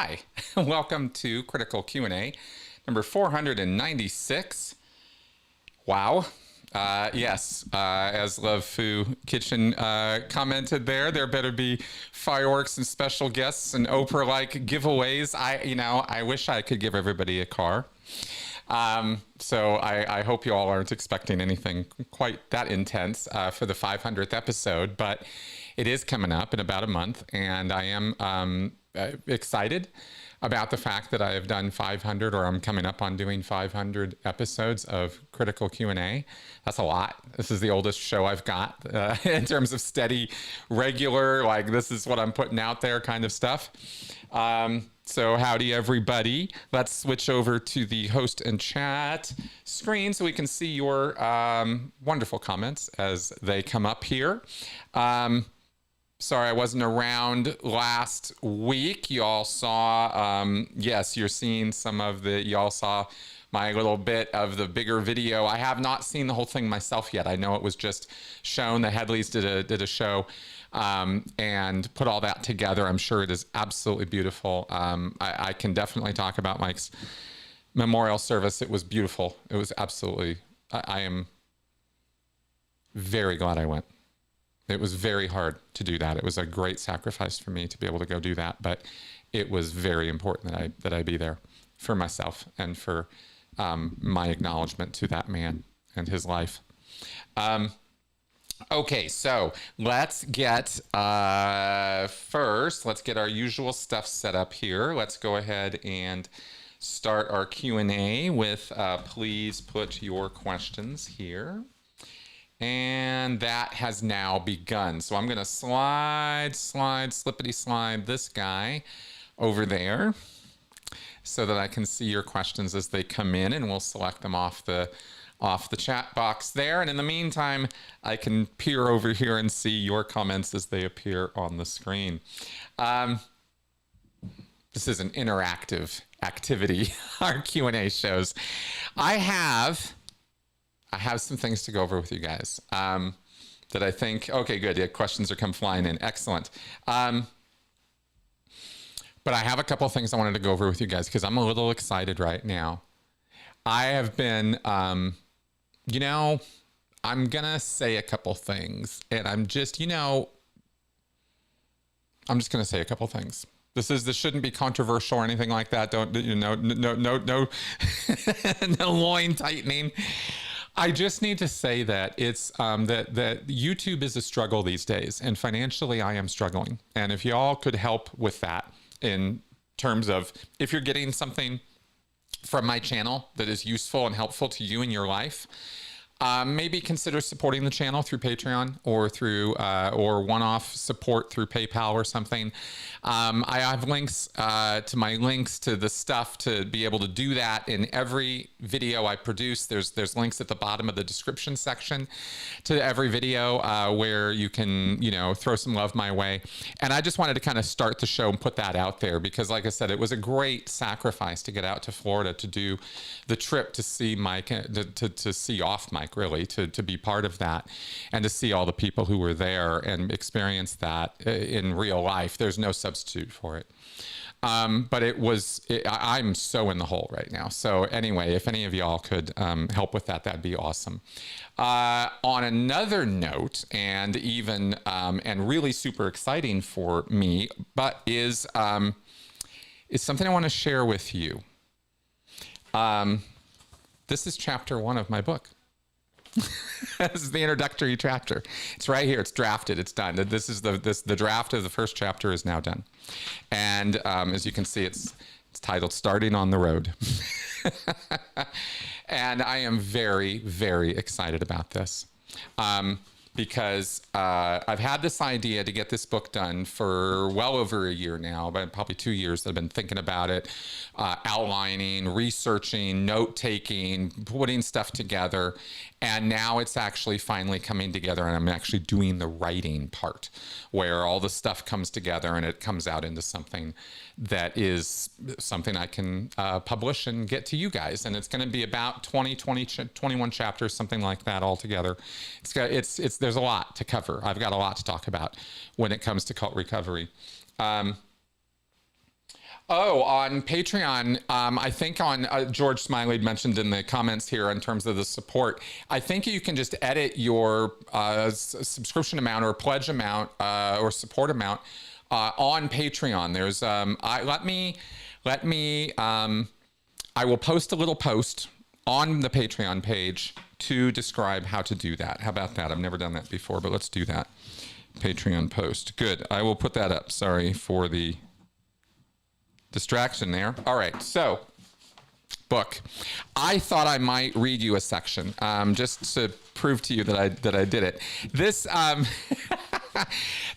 Hi, welcome to Critical Q&A number 496. Wow. Yes, as Love Fu Kitchen commented there better be fireworks and special guests and Oprah-like giveaways. I wish I could give everybody a car. So I hope you all aren't expecting anything quite that intense for the 500th episode, but it is coming up in about a month, and I am excited about the fact that I have done 500, or I'm coming up on doing 500 episodes of Critical Q&A. That's a lot. This is the oldest show I've got in terms of steady, regular, like this is what I'm putting out there kind of stuff. So howdy everybody. Let's switch over to the host and chat screen so we can see your wonderful comments as they come up here. Sorry, I wasn't around last week. You all saw, yes, you're seeing some of the, you all saw my little bit of the bigger video. I have not seen the whole thing myself yet. I know it was just shown. The Headleys did a show and put all that together. I'm sure it is absolutely beautiful. I can definitely talk about Mike's memorial service. It was beautiful. It was absolutely, I am very glad I went. It was very hard to do that. It was a great sacrifice for me to be able to go do that, but it was very important that I be there for myself and for my acknowledgement to that man and his life. Okay, so let's get first, let's get our usual stuff set up here. Let's go ahead and start our Q&A with please put your questions here. And that has now begun. So I'm going to slippity slide this guy over there so that I can see your questions as they come in, and we'll select them off the chat box there. And in the meantime, I can peer over here and see your comments as they appear on the screen. This is an interactive activity, our Q&A shows. I have some things to go over with you guys that I think, okay, good. Yeah, questions are come flying in. Excellent. But I have a couple of things I wanted to go over with you guys because I'm a little excited right now. I have been, I'm going to say a couple things, and I'm just going to say a couple things. This shouldn't be controversial or anything like that. Don't, no loin tightening. I just need to say that it's that YouTube is a struggle these days, and financially I am struggling. And if y'all could help with that in terms of if you're getting something from my channel that is useful and helpful to you in your life, maybe consider supporting the channel through Patreon or through or one-off support through PayPal or something. I have links to my links to the stuff to be able to do that in every video I produce. There's links at the bottom of the description section to every video where you can, throw some love my way. And I just wanted to kind of start the show and put that out there because, like I said, it was a great sacrifice to get out to Florida to do the trip to see Mike, to see off Mike, really, to be part of that and to see all the people who were there and experience that in real life. There's no substitute for it. But I'm so in the hole right now. So anyway, if any of y'all could help with that, that'd be awesome. On another note, and even and really super exciting for me, but is something I want to share with you. This is chapter 1 of my book. This is the introductory chapter. It's right here. It's drafted. It's done. This is the draft of the first chapter is now done. And as you can see, it's titled Starting on the Road. And I am very, very excited about this. Because I've had this idea to get this book done for well over a year now, but probably 2 years that I've been thinking about it, outlining, researching, note-taking, putting stuff together. And now it's actually finally coming together, and I'm actually doing the writing part where all the stuff comes together and it comes out into something that is something I can publish and get to you guys. And it's going to be about 21 chapters, something like that altogether. There's a lot to cover. I've got a lot to talk about when it comes to cult recovery. Oh, on Patreon, I think on George Smiley mentioned in the comments here in terms of the support, I think you can just edit your subscription amount or pledge amount or support amount on Patreon. There's I will post a little post on the Patreon page to describe how to do that. How about that? I've never done that before, but let's do that. Patreon post. Good. I will put that up. Sorry for the distraction there. All right, so book. I thought I might read you a section just to prove to you that I did it. This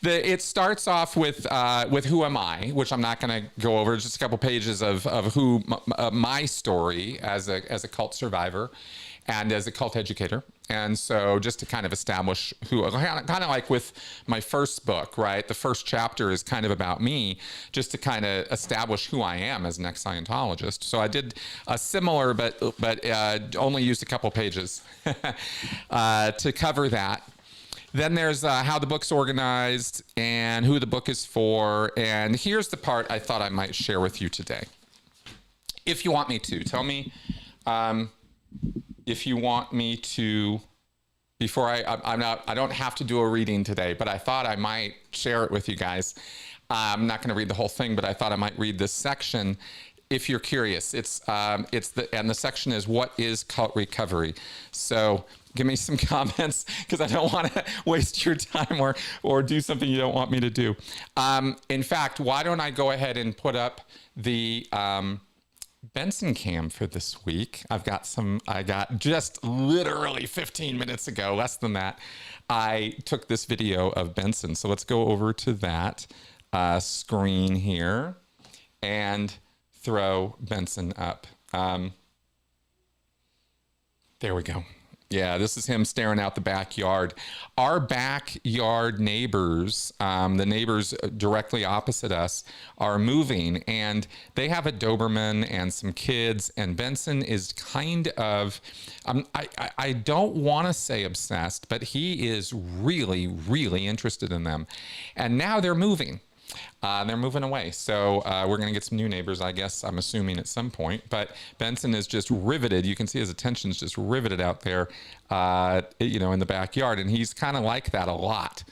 it starts off with who am I, which I'm not going to go over. Just a couple pages of who my story as a cult survivor and as a cult educator. And so just to kind of establish who, kind of like with my first book, right? The first chapter is kind of about me, just to kind of establish who I am as an ex-Scientologist. So I did a similar, but only used a couple pages to cover that. Then there's how the book's organized and who the book is for. And here's the part I thought I might share with you today. If you want me to, tell me if you want me to, before I don't have to do a reading today, but I thought I might share it with you guys. I'm not going to read the whole thing, but I thought I might read this section if you're curious. And the section is what is cult recovery? So give me some comments because I don't want to waste your time or do something you don't want me to do. In fact, why don't I go ahead and put up the Benson cam for this week. I got just literally 15 minutes ago, less than that, I took this video of Benson. So let's go over to that screen here and throw Benson up. There we go. Yeah, this is him staring out the backyard. Our backyard neighbors, the neighbors directly opposite us, are moving, and they have a Doberman and some kids, and Benson is kind of, I don't want to say obsessed, but he is really, really interested in them. And now they're moving. They're moving away. So we're going to get some new neighbors, I guess, I'm assuming at some point. But Benson is just riveted. You can see his attention is just riveted out there, in the backyard. And he's kind of like that a lot.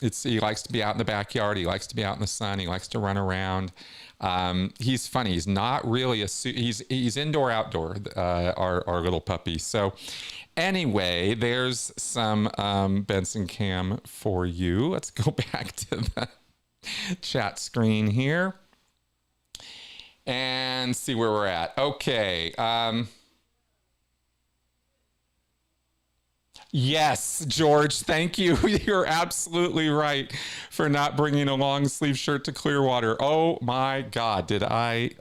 He likes to be out in the backyard. He likes to be out in the sun. He likes to run around. He's funny. He's not really he's indoor, outdoor, our little puppy. So anyway, there's some Benson cam for you. Let's go back to the chat screen here and see where we're at. Okay. Yes, George, thank you. You're absolutely right for not bringing a long sleeve shirt to Clearwater. Oh my God, did I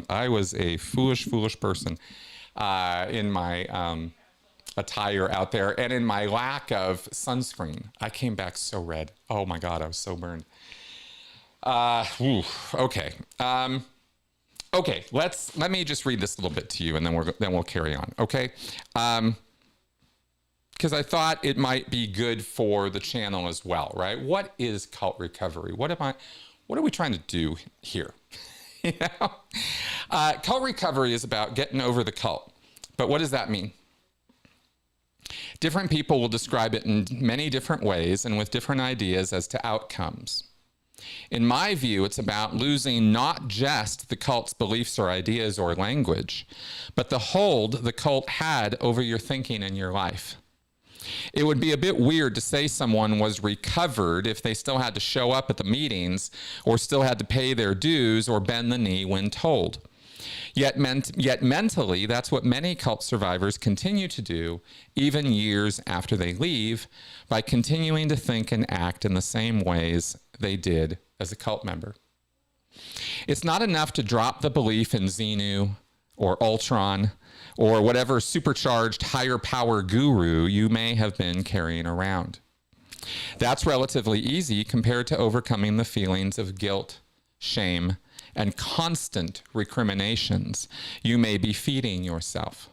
was a foolish person in my attire out there and in my lack of sunscreen. I came back so red. Oh my God, I was so burned. Okay. Okay, let me just read this a little bit to you and then we'll carry on. Okay. Because I thought it might be good for the channel as well, right? What is cult recovery? What are we trying to do here? Cult recovery is about getting over the cult. But what does that mean? Different people will describe it in many different ways and with different ideas as to outcomes. In my view, it's about losing not just the cult's beliefs or ideas or language, but the hold the cult had over your thinking and your life. It would be a bit weird to say someone was recovered if they still had to show up at the meetings or still had to pay their dues or bend the knee when told. Yet mentally, that's what many cult survivors continue to do, even years after they leave, by continuing to think and act in the same ways they did as a cult member. It's not enough to drop the belief in Xenu or Ultron or whatever supercharged higher power guru you may have been carrying around. That's relatively easy compared to overcoming the feelings of guilt, shame, and constant recriminations you may be feeding yourself.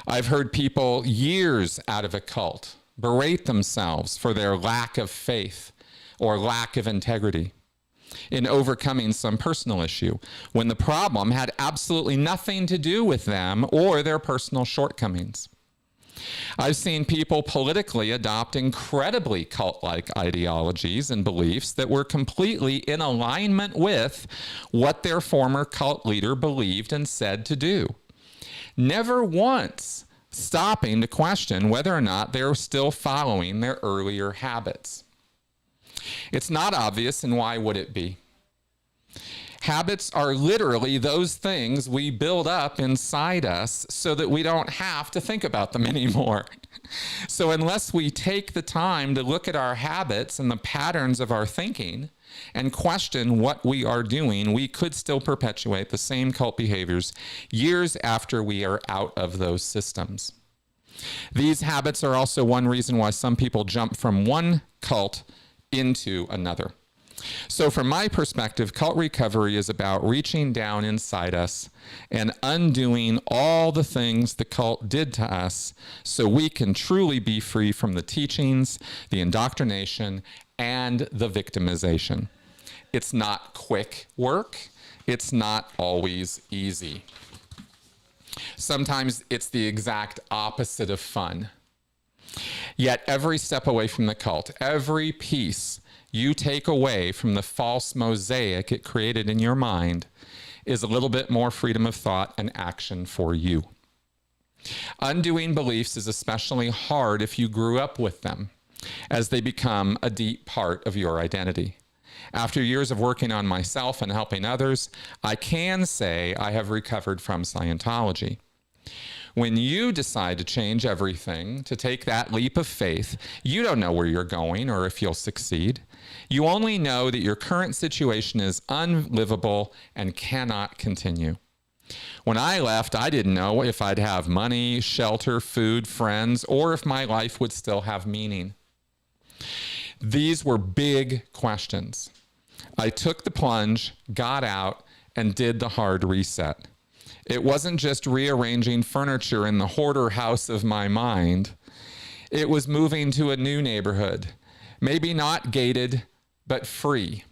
I've heard people years out of a cult berate themselves for their lack of faith or lack of integrity. in overcoming some personal issue when the problem had absolutely nothing to do with them or their personal shortcomings. I've seen people politically adopt incredibly cult-like ideologies and beliefs that were completely in alignment with what their former cult leader believed and said to do, never once stopping to question whether or not they're still following their earlier habits. It's not obvious, and why would it be? Habits are literally those things we build up inside us so that we don't have to think about them anymore. So unless we take the time to look at our habits and the patterns of our thinking and question what we are doing, we could still perpetuate the same cult behaviors years after we are out of those systems. These habits are also one reason why some people jump from one cult into another. So from my perspective, cult recovery is about reaching down inside us and undoing all the things the cult did to us so we can truly be free from the teachings, the indoctrination, and the victimization. It's not quick work. It's not always easy. Sometimes it's the exact opposite of fun. Yet every step away from the cult, every piece you take away from the false mosaic it created in your mind is a little bit more freedom of thought and action for you. Undoing beliefs is especially hard if you grew up with them, as they become a deep part of your identity. After years of working on myself and helping others, I can say I have recovered from Scientology. When you decide to change everything, to take that leap of faith, you don't know where you're going or if you'll succeed. You only know that your current situation is unlivable and cannot continue. When I left, I didn't know if I'd have money, shelter, food, friends, or if my life would still have meaning. These were big questions. I took the plunge, got out, and did the hard reset. It wasn't just rearranging furniture in the hoarder house of my mind. It was moving to a new neighborhood, maybe not gated, but free.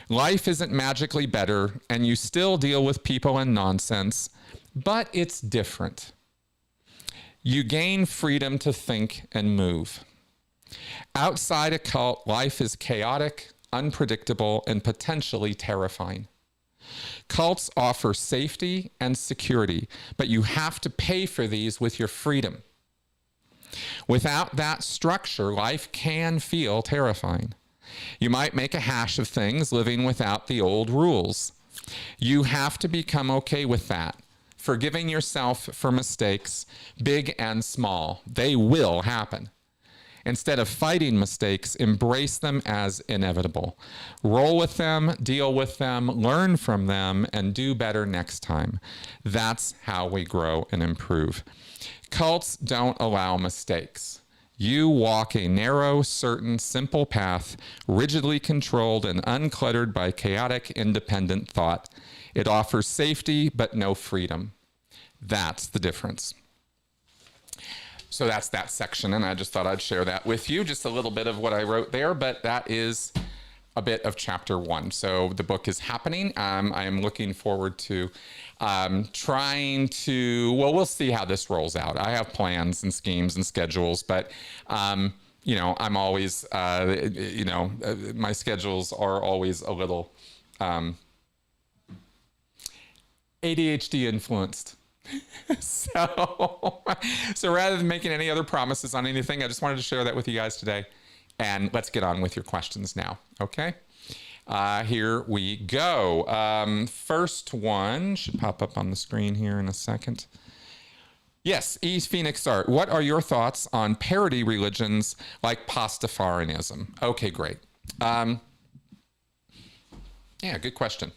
Life isn't magically better, and you still deal with people and nonsense, but it's different. You gain freedom to think and move. Outside a cult, life is chaotic, unpredictable, and potentially terrifying. Cults offer safety and security, but you have to pay for these with your freedom. Without that structure, life can feel terrifying. You might make a hash of things living without the old rules. You have to become okay with that, forgiving yourself for mistakes, big and small. They will happen. Instead of fighting mistakes, embrace them as inevitable. Roll with them, deal with them, learn from them, and do better next time. That's how we grow and improve. Cults don't allow mistakes. You walk a narrow, certain, simple path, rigidly controlled and uncluttered by chaotic, independent thought. It offers safety, but no freedom. That's the difference. So that's that section, and I just thought I'd share that with you, just a little bit of what I wrote there, but that is a bit of chapter 1. So the book is happening. I am looking forward to trying to, well, we'll see how this rolls out. I have plans and schemes and schedules, but you know, I'm always, you know, my schedules are always a little ADHD influenced. So rather than making any other promises on anything, I just wanted to share that with you guys today. And let's get on with your questions now. Okay. Here we go. First one should pop up on the screen here in a second. Yes, E. Phoenix Art. What are your thoughts on parody religions like Pastafarianism? Okay, great. Yeah, good question.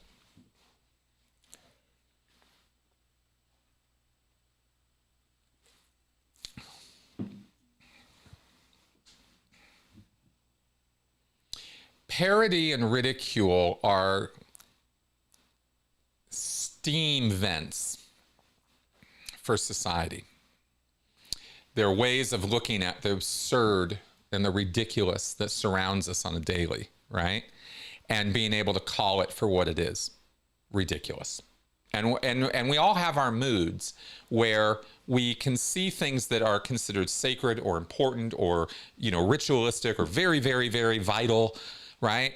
Parody and ridicule are steam vents for society. They're ways of looking at the absurd and the ridiculous that surrounds us on a daily, right? and being able to call it for what it is. Ridiculous. And we all have our moods where we can see things that are considered sacred or important or, you know, ritualistic or very, very, very vital, right?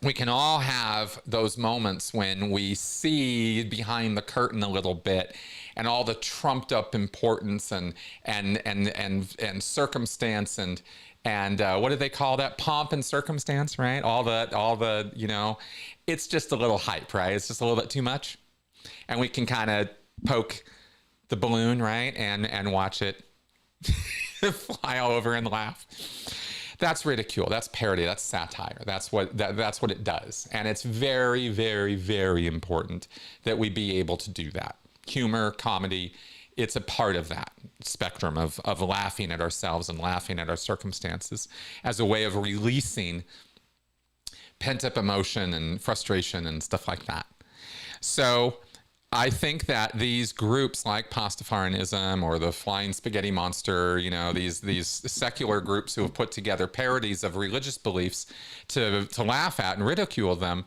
We can all have those moments when we see behind the curtain a little bit and all the trumped up importance and circumstance and what do they call that? Pomp and circumstance, right? All the, you know, it's just a little hype, right? It's just a little bit too much. And we can kind of poke the balloon, right? And watch it fly all over and laugh. That's ridicule. That's parody. That's satire. That's what it does. And it's very, very, very important that we be able to do that. Humor, comedy, it's a part of that spectrum of laughing at ourselves and laughing at our circumstances as a way of releasing pent-up emotion and frustration and stuff like that. So I think that these groups like Pastafarianism or the Flying Spaghetti Monster, you know, these secular groups who have put together parodies of religious beliefs to laugh at and ridicule them,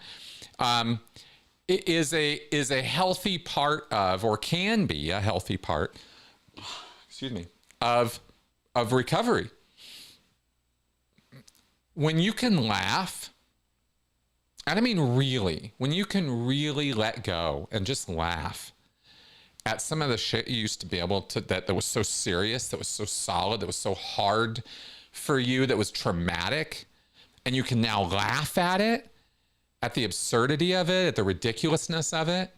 is a healthy part of, or can be a healthy part, excuse me, of recovery. When you can laugh, and I mean really, when you can really let go and just laugh at some of the shit you used to be able to, that was so serious, that was so solid, that was so hard for you, that was traumatic, and you can now laugh at it, at the absurdity of it, at the ridiculousness of it.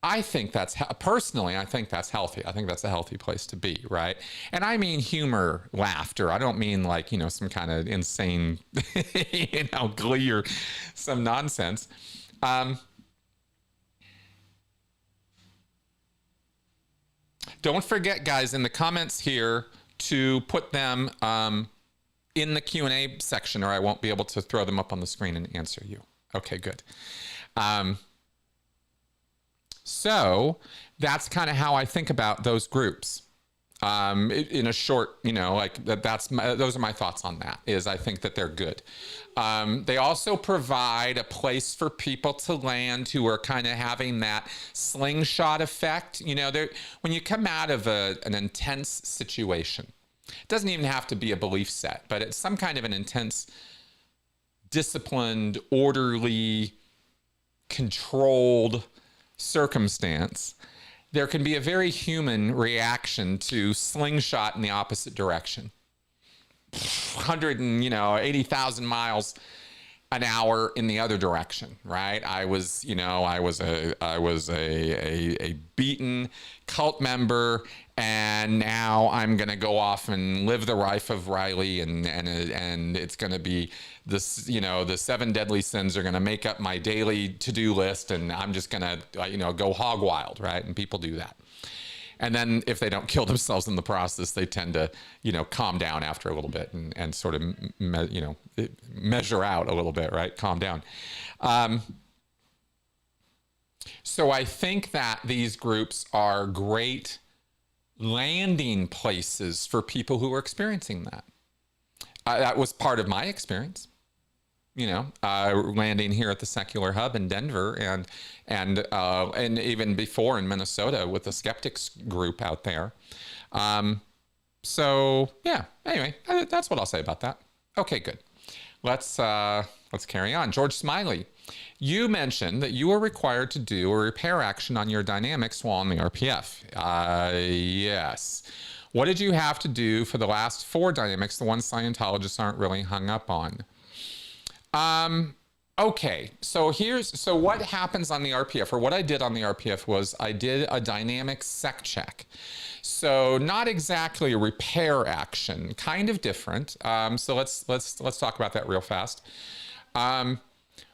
I think that's, personally, I think that's healthy. I think that's a healthy place to be, right? And I mean humor, laughter. I don't mean like, you know, some kind of insane, you know, glee or some nonsense. Don't forget, guys, in the comments here to put them in the Q&A section, or I won't be able to throw them up on the screen and answer you. Okay, good. So that's kind of how I think about those groups. In a short, you know, like those are my thoughts on that. Is I think that they're good. They also provide a place for people to land who are kind of having that slingshot effect. You know, when you come out of an intense situation, it doesn't even have to be a belief set, but it's some kind of an intense, disciplined, orderly, controlled circumstance. There can be a very human reaction to slingshot in the opposite direction. 180,000 miles an hour in the other direction, right? I was a beaten cult member, and now I'm gonna go off and live the life of Riley, and it's gonna be this, you know, the 7 deadly sins are gonna make up my daily to-do list, and I'm just gonna, you know, go hog wild, right? And people do that. And then if they don't kill themselves in the process, they tend to, you know, calm down after a little bit and sort of, you know, measure out a little bit, right? Calm down. So I think that these groups are great landing places for people who are experiencing that. That was part of my experience. You know, landing here at the Secular Hub in Denver, and even before in Minnesota with the Skeptics group out there. So yeah. Anyway, that's what I'll say about that. Okay, good. Let's carry on. George Smiley, you mentioned that you were required to do a repair action on your dynamics while on the RPF. Yes. What did you have to do for the last 4 dynamics, the ones Scientologists aren't really hung up on? Okay, so what happens on the RPF, or what I did on the RPF was I did a dynamic sec check. So not exactly a repair action, kind of different. So let's talk about that real fast.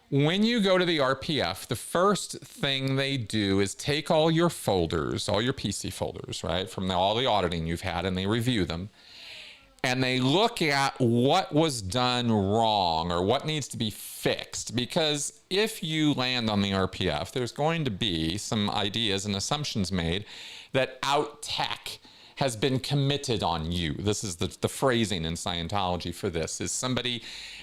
When you go to the RPF, the first thing they do is take all your folders, all your PC folders, right, from all the auditing you've had, and they review them. And they look at what was done wrong or what needs to be fixed. Because if you land on the RPF, there's going to be some ideas and assumptions made that out tech has been committed on you. This is the phrasing in Scientology for this, is somebody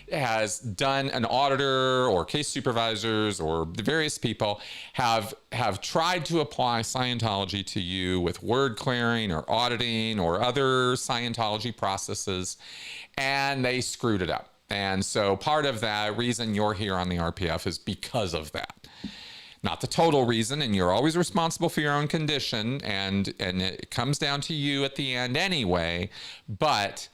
done, an auditor or case supervisors or the various people have tried to apply Scientology to you with word clearing or auditing or other Scientology processes, and they screwed it up. And so part of the reason you're here on the RPF is because of that. Not the total reason, and you're always responsible for your own condition, and it comes down to you at the end anyway. But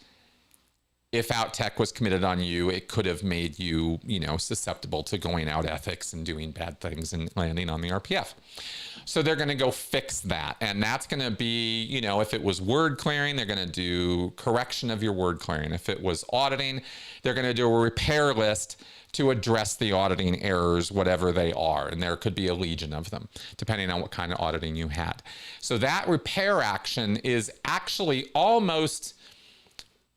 if out tech was committed on you, it could have made you, susceptible to going out ethics and doing bad things and landing on the RPF. So they're going to go fix that. And that's going to be, if it was word clearing, they're going to do correction of your word clearing. If it was auditing, they're going to do a repair list to address the auditing errors, whatever they are. And there could be a legion of them, depending on what kind of auditing you had. So that repair action is actually almost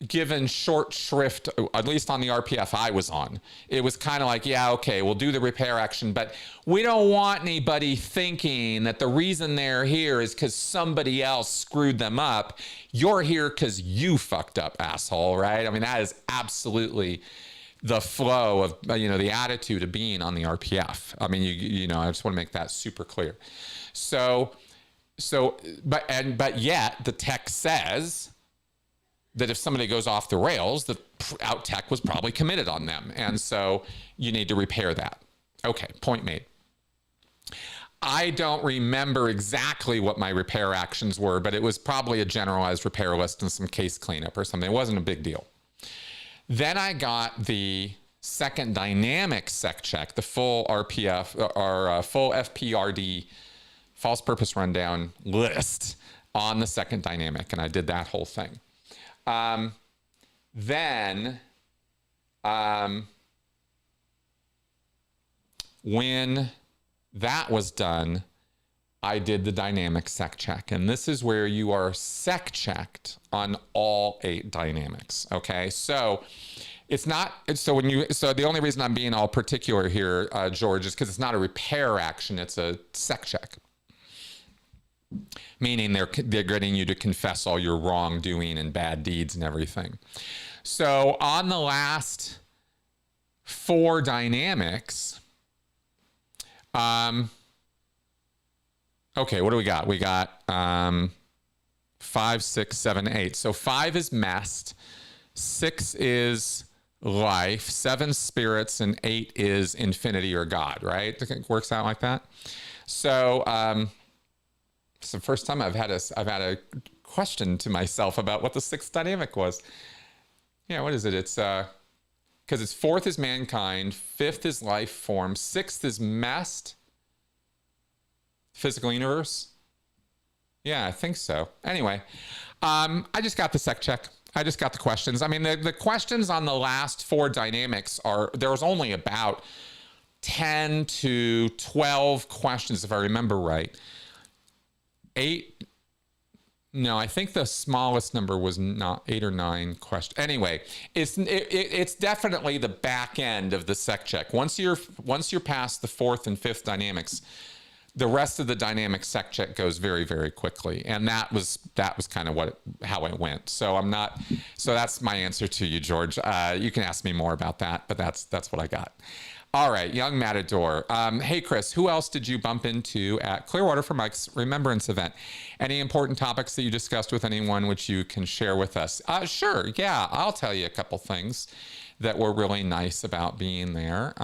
given short shrift, at least on the RPF I was on. It was kind of like, yeah, okay, we'll do the repair action, but we don't want anybody thinking that the reason they're here is because somebody else screwed them up. You're here because you fucked up, asshole, right? I mean, that is absolutely the flow of, the attitude of being on the RPF. I mean, I just want to make that super clear. But yet the text says that if somebody goes off the rails, the out tech was probably committed on them. And so you need to repair that. Okay, point made. I don't remember exactly what my repair actions were, but it was probably a generalized repair list and some case cleanup or something. It wasn't a big deal. Then I got the second dynamic sec check, the full RPF or full FPRD, false purpose rundown list on the second dynamic. And I did that whole thing. When that was done, I did the dynamic sec check. And this is where you are sec checked on all 8 dynamics. Okay. So it's not, so the only reason I'm being all particular here, George, is because it's not a repair action. It's a sec check. Meaning they're getting you to confess all your wrongdoing and bad deeds and everything. So on the last 4 dynamics, okay, what do we got? We got 5, 6, 7, 8. So 5 is messed, 6 is life, 7 spirits, and 8 is infinity or God, right? It works out like that. So it's the first time I've had a question to myself about what the 6th dynamic was. Yeah, what is it? It's because it's 4th is mankind, 5th is life form, 6th is messed, physical universe. Yeah, I think so. Anyway, I just got the sec check. I just got the questions. I mean, the questions on the last 4 dynamics there was only about 10 to 12 questions, if I remember right. 8, no, I think the smallest number was not 8 or 9 questions. Anyway, it's definitely the back end of the sec check. Once you're past the 4th and 5th dynamics, the rest of the dynamic sec check goes very, very quickly. And that was kind of how it went. So that's my answer to you, George. You can ask me more about that, but that's what I got. All right, Young Matador. Hey, Chris, who else did you bump into at Clearwater for Mike's remembrance event? Any important topics that you discussed with anyone which you can share with us? Sure, yeah, I'll tell you a couple things that were really nice about being there.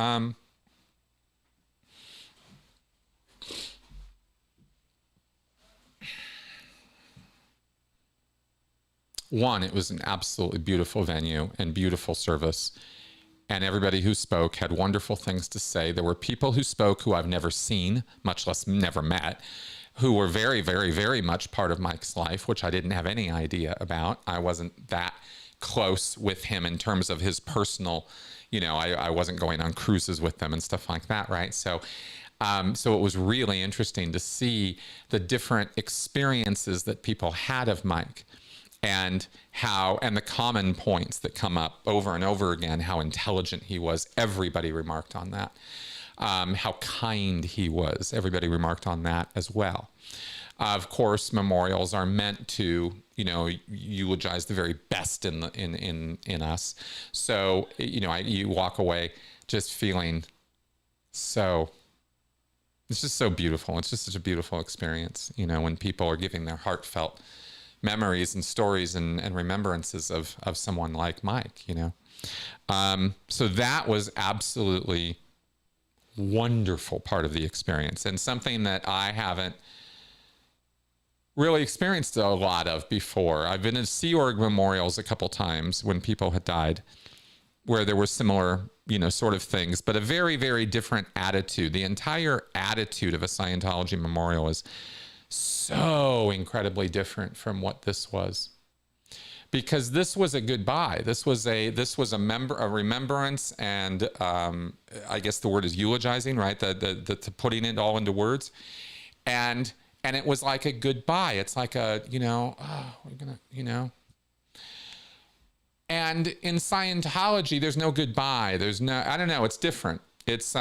One, it was an absolutely beautiful venue and beautiful service. And everybody who spoke had wonderful things to say. There were people who spoke who I've never seen, much less never met, who were very, very, very much part of Mike's life, which I didn't have any idea about. I wasn't that close with him in terms of his personal, I wasn't going on cruises with them and stuff like that, right? So it was really interesting to see the different experiences that people had of Mike. And the common points that come up over and over again, how intelligent he was. Everybody remarked on that. How kind he was. Everybody remarked on that as well. Of course, memorials are meant to, eulogize the very best in us. So, you walk away just feeling so, it's just so beautiful. It's just such a beautiful experience, when people are giving their heartfelt memories and stories and remembrances of someone like Mike, So that was absolutely wonderful part of the experience, and something that I haven't really experienced a lot of before. I've been at Sea Org memorials a couple times when people had died, where there were similar, sort of things, but a very, very different attitude. The entire attitude of a Scientology memorial is so incredibly different from what this was, because this was a goodbye. This was a remembrance, and I guess the word is eulogizing, right? The putting it all into words, and it was like a goodbye. It's like a, we're gonna, And in Scientology, there's no goodbye. There's no, I don't know. It's different. It's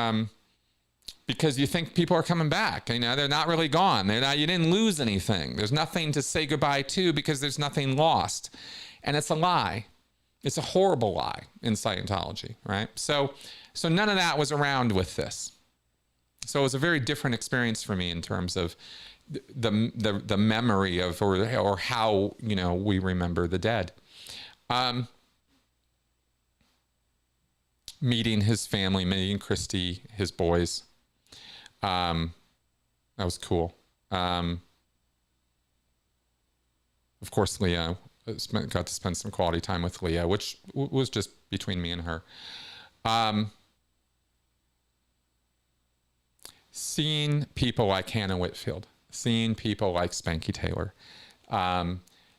because you think people are coming back. They're not really gone. They're not. You didn't lose anything. There's nothing to say goodbye to, because there's nothing lost, and it's a lie. It's a horrible lie in Scientology, right? So none of that was around with this. So it was a very different experience for me in terms of the memory of or how we remember the dead. Meeting his family, meeting Christy, his boys. That was cool. Of course, Leah, got to spend some quality time with Leah, which was just between me and her. Seeing people like Hannah Whitfield, seeing people like Spanky Taylor,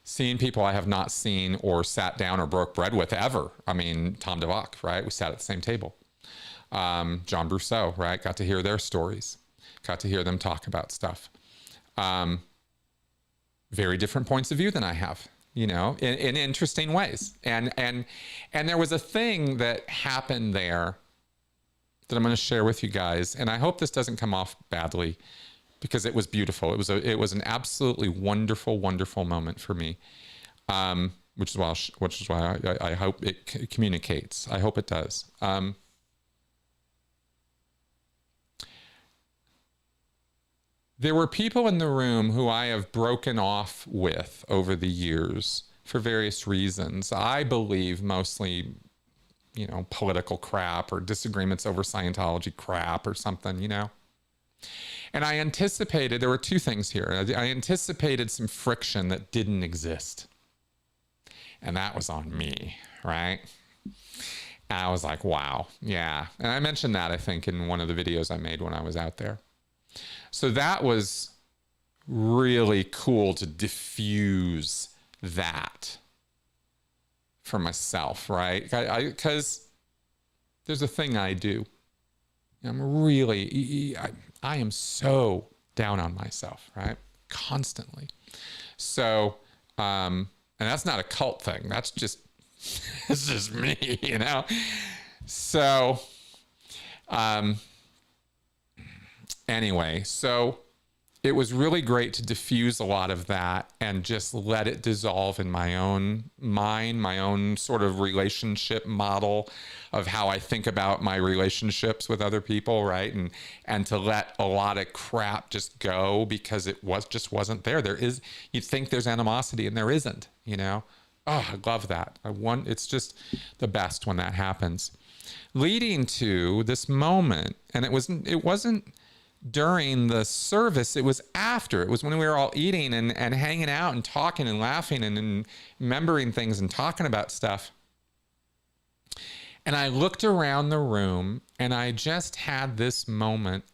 seeing people I have not seen or sat down or broke bread with ever. I mean, Tom DeVock, right? We sat at the same table. John Brousseau, right? Got to hear their stories. Got to hear them talk about stuff. Very different points of view than I have, in interesting ways. And there was a thing that happened there that I'm going to share with you guys. And I hope this doesn't come off badly, because it was beautiful. It was an absolutely wonderful, wonderful moment for me. Which is why I hope it communicates. I hope it does. There were people in the room who I have broken off with over the years for various reasons. I believe mostly, political crap or disagreements over Scientology crap or something, And I anticipated, there were two things here. I anticipated some friction that didn't exist. And that was on me, right? And I was like, wow, yeah. And I mentioned that, I think, in one of the videos I made when I was out there. So that was really cool to diffuse that for myself, right? Because there's a thing I do. I am so down on myself, right? Constantly. So, and that's not a cult thing. That's just, it's just me, So, anyway, so it was really great to diffuse a lot of that and just let it dissolve in my own mind, my own sort of relationship model of how I think about my relationships with other people, right? And to let a lot of crap just go, because it just wasn't there. You'd think there's animosity, and there isn't, Oh, I love that. It's just the best when that happens. Leading to this moment, and it wasn't during the service, it was after. It was when we were all eating and hanging out and talking and laughing and remembering things and talking about stuff. And I looked around the room, and I just had this moment.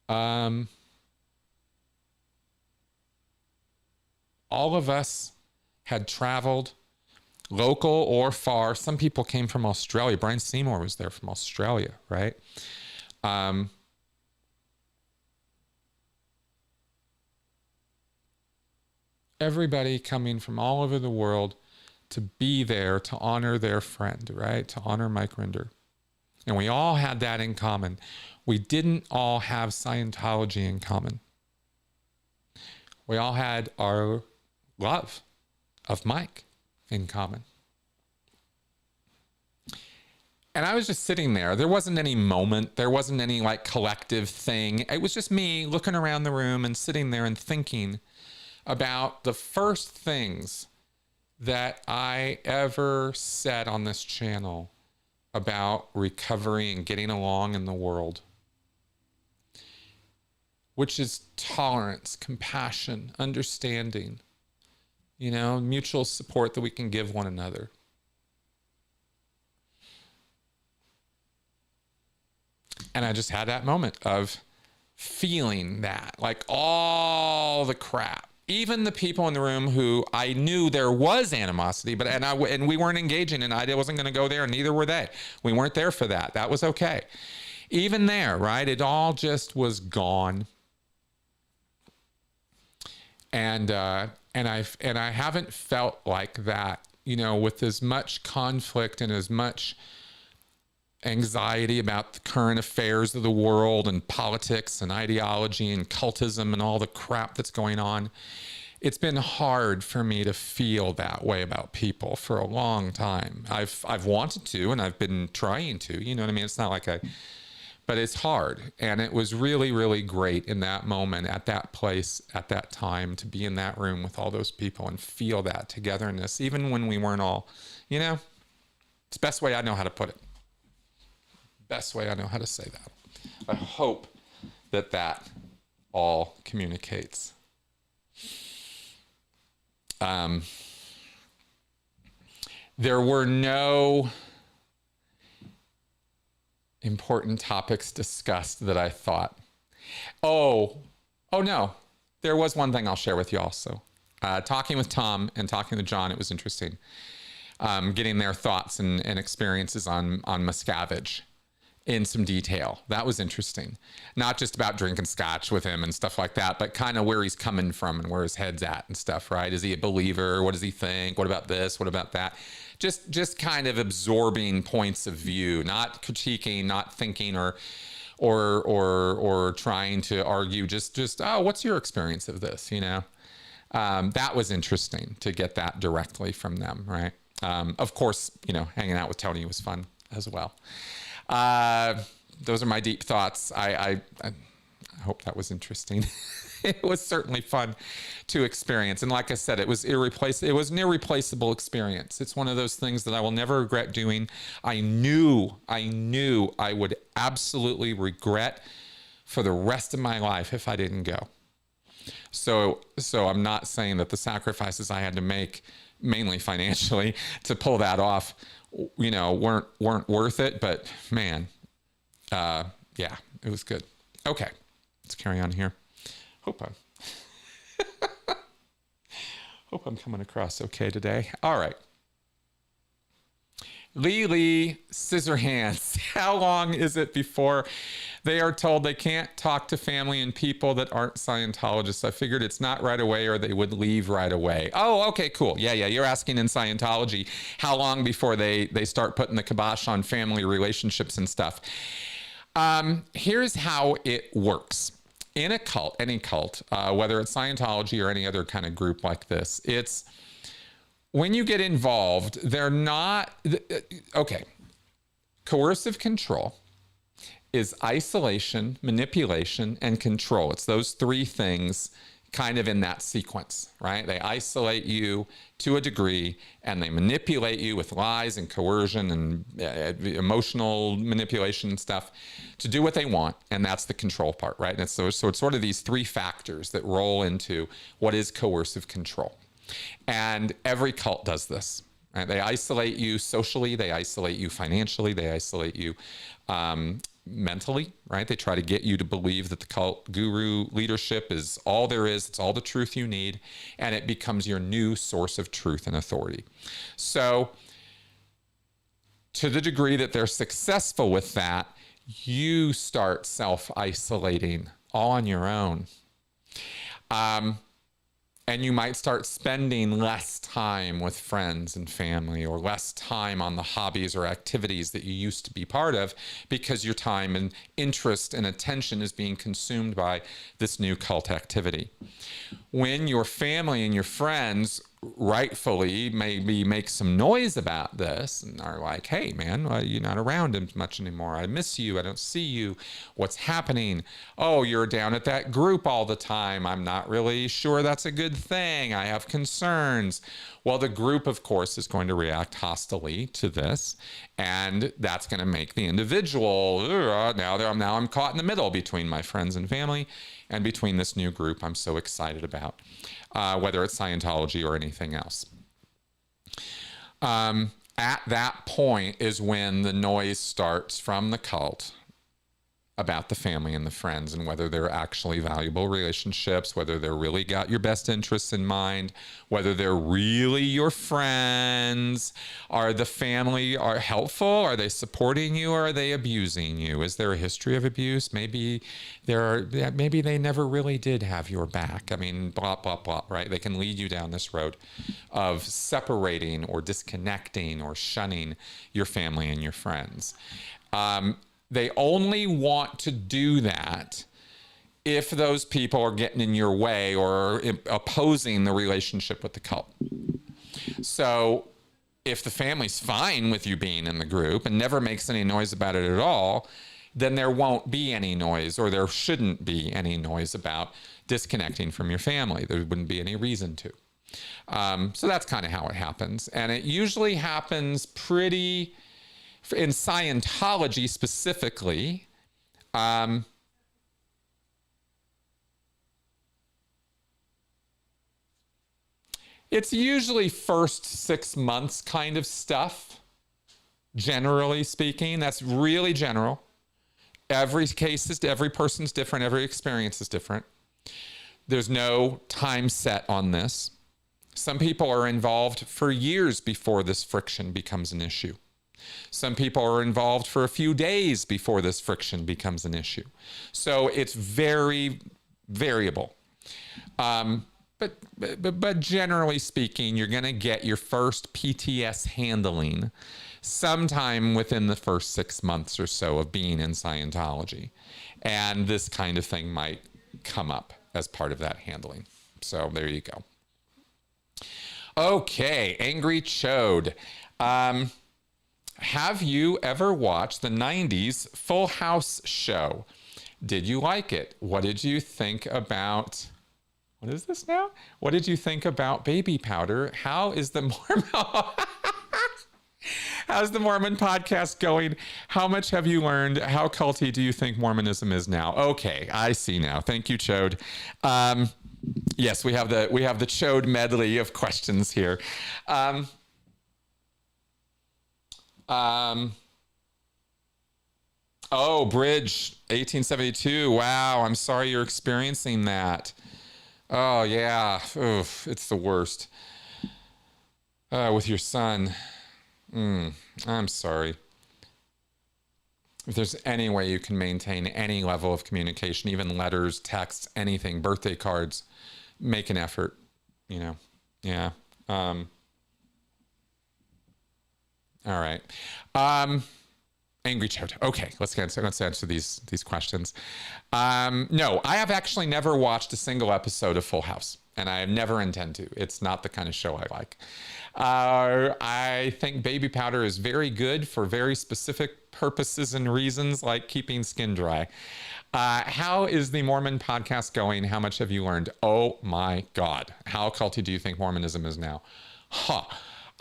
All of us had traveled, local or far. Some people came from Australia. Brian Seymour was there from Australia, right? Everybody coming from all over the world to be there to honor their friend, right? To honor Mike Rinder. And we all had that in common. We didn't all have Scientology in common. We all had our love of Mike in common. And I was just sitting there. There wasn't any moment. There wasn't any like collective thing. It was just me looking around the room and sitting there and thinking about the first things that I ever said on this channel about recovery and getting along in the world, which is tolerance, compassion, understanding, you know, mutual support that we can give one another. And I just had that moment of feeling that, like all the crap, even the people in the room who I knew there was animosity, but and we weren't engaging, and I wasn't going to go there, and neither were they. We weren't there for that. That was okay. Even there, right? It all just was gone. And I haven't felt like that, you know, with as much conflict and as much anxiety about the current affairs of the world and politics and ideology and cultism and all the crap that's going on. It's been hard for me to feel that way about people for a long time. I've wanted to, and I've been trying to, you know what I mean? It's not like but it's hard. And it was really, really great in that moment, at that place, at that time, to be in that room with all those people and feel that togetherness, even when we weren't all, you know, it's the best way I know how to put it. Best way I know how to say that. I hope that that all communicates. There were no important topics discussed that I thought. Oh no, there was one thing I'll share with you also. Talking with Tom and talking with John, it was interesting. Getting their thoughts and experiences on Miscavige in some detail. That was interesting. Not just about drinking scotch with him and stuff like that, but kind of where he's coming from and where his head's at and stuff, right? Is he a believer? What does he think? What about this? What about that? Just kind of absorbing points of view, not critiquing, not thinking or trying to argue, just oh, what's your experience of this, you know? That was interesting to get that directly from them, right? Of course, you know, hanging out with Tony was fun as well. Those are my deep thoughts. I hope that was interesting. It was certainly fun to experience. And like I said, it was irreplaceable. It was an irreplaceable experience. It's one of those things that I will never regret doing. I knew I would absolutely regret for the rest of my life if I didn't go. So I'm not saying that the sacrifices I had to make, mainly financially, to pull that off, you know, weren't worth it, but man, yeah, it was good. Okay, let's carry on here. Hope I'm coming across okay today. All right. Lee Scissorhands. How long is it before they are told they can't talk to family and people that aren't Scientologists? I figured it's not right away or they would leave right away. Oh, okay, cool. Yeah. You're asking in Scientology how long before they start putting the kibosh on family relationships and stuff. Here's how it works. In a cult, any cult, whether it's Scientology or any other kind of group like this, it's when you get involved, they're not, okay, coercive control is isolation, manipulation, and control. It's those three things kind of in that sequence, right? They isolate you to a degree and they manipulate you with lies and coercion and emotional manipulation and stuff to do what they want. And that's the control part, right? And so it's sort of these three factors that roll into what is coercive control. And every cult does this, right? They isolate you socially, they isolate you financially, they isolate you mentally, right? They try to get you to believe that the cult guru leadership is all there is, it's all the truth you need, and it becomes your new source of truth and authority. So to the degree that they're successful with that, you start self-isolating all on your own. And you might start spending less time with friends and family, or less time on the hobbies or activities that you used to be part of, because your time and interest and attention is being consumed by this new cult activity. When your family and your friends rightfully maybe make some noise about this and are like, hey man, you're not around as much anymore, I miss you, I don't see you, what's happening? Oh, you're down at that group all the time, I'm not really sure that's a good thing, I have concerns. Well, the group, of course, is going to react hostilely to this, and that's going to make the individual, now I'm caught in the middle between my friends and family and between this new group I'm so excited about, whether it's Scientology or anything else. At that point is when the noise starts from the cult about the family and the friends, and whether they're actually valuable relationships, whether they're really got your best interests in mind, whether they're really your friends. Are the family are helpful? Are they supporting you, or are they abusing you? Is there a history of abuse? Maybe maybe they never really did have your back. I mean, blah, blah, blah, right? They can lead you down this road of separating or disconnecting or shunning your family and your friends. They only want to do that if those people are getting in your way or opposing the relationship with the cult. So if the family's fine with you being in the group and never makes any noise about it at all, then there won't be any noise, or there shouldn't be any noise about disconnecting from your family. There wouldn't be any reason to. So that's kind of how it happens. And it usually happens in Scientology specifically, it's usually first 6 months kind of stuff, generally speaking. That's really general. Every person's different, every experience is different. There's no time set on this. Some people are involved for years before this friction becomes an issue. Some people are involved for a few days before this friction becomes an issue. So it's very variable. But generally speaking, you're going to get your first PTS handling sometime within the first 6 months or so of being in Scientology. And this kind of thing might come up as part of that handling. So there you go. Okay, Angry Choad. Have you ever watched the 90s Full House show? Did you like it? What did you think about... What is this now? What did you think about baby powder? How is the How's the Mormon podcast going? How much have you learned? How culty do you think Mormonism is now? Okay, I see now. Thank you, Choad. Yes, we have the Choad medley of questions here. Oh, Bridge 1872. Wow, I'm sorry you're experiencing that. Oh yeah, oof, it's the worst. With your son. I'm sorry. If there's any way you can maintain any level of communication, even letters, texts, anything, birthday cards, make an effort, you know. Yeah. All right. Angry Choad. Okay, let's answer these questions. No, I have actually never watched a single episode of Full House, and I never intend to. It's not the kind of show I like. I think baby powder is very good for very specific purposes and reasons, like keeping skin dry. How is the Mormon podcast going? How much have you learned? Oh my God. How culty do you think Mormonism is now?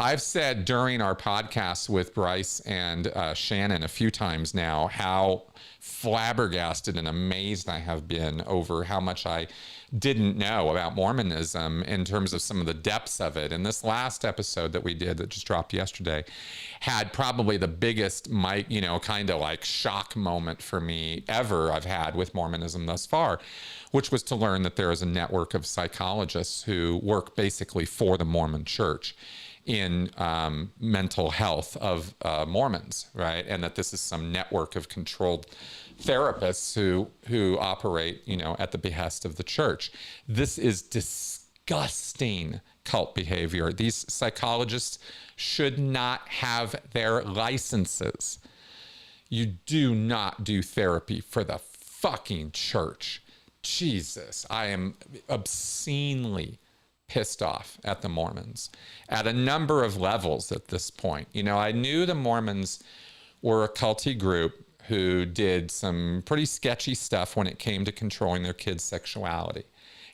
I've said during our podcast with Bryce and Shannon a few times now how flabbergasted and amazed I have been over how much I didn't know about Mormonism in terms of some of the depths of it. And this last episode that we did that just dropped yesterday had probably the biggest, kind of like shock moment for me ever I've had with Mormonism thus far, which was to learn that there is a network of psychologists who work basically for the Mormon Church in mental health of Mormons, right? And that this is some network of controlled therapists who operate, at the behest of the church. This is disgusting. disgusting cult behavior. These psychologists should not have their licenses. You do not do therapy for the fucking church. Jesus, I am obscenely pissed off at the Mormons at a number of levels at this point. You know, I knew the Mormons were a culty group who did some pretty sketchy stuff when it came to controlling their kids' sexuality.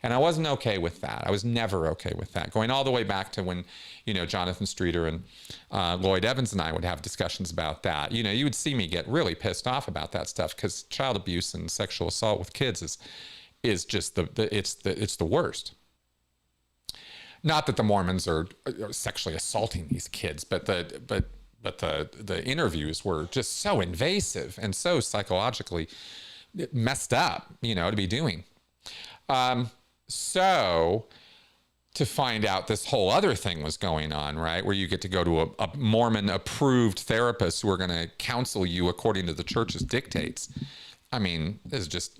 And I wasn't okay with that. I was never okay with that. Going all the way back to when, you know, Jonathan Streeter and Lloyd Evans and I would have discussions about that. You know, you would see me get really pissed off about that stuff because child abuse and sexual assault with kids is just it's the worst. Not that the Mormons are sexually assaulting these kids, but the interviews were just so invasive and so psychologically messed up, you know, to be doing. So to find out this whole other thing was going on, right? Where you get to go to a Mormon approved therapist who are going to counsel you according to the church's dictates. I mean, this is just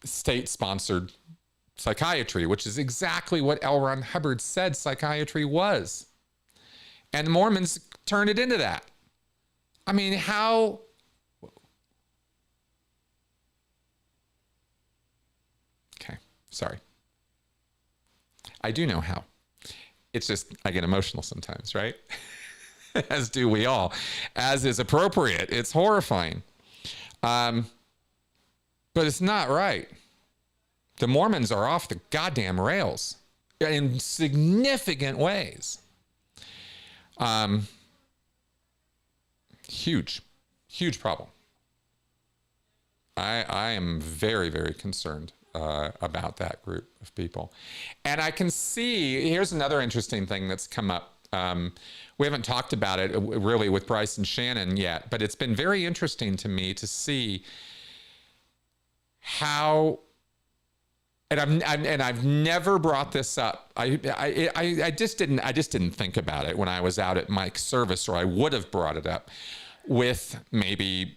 state sponsored psychiatry, which is exactly what L. Ron Hubbard said psychiatry was. And the Mormons turned it into that. I mean, how... Okay, sorry. I do know how. It's just, I get emotional sometimes, right? As do we all. As is appropriate. It's horrifying. But it's not right. The Mormons are off the goddamn rails in significant ways. Huge problem. I am very, very concerned about that group of people. And I can see, here's another interesting thing that's come up. We haven't talked about it really with Bryce and Shannon yet, but it's been very interesting to me to see how, and I've never brought this up. I just didn't think about it when I was out at Mike's service, or I would have brought it up with maybe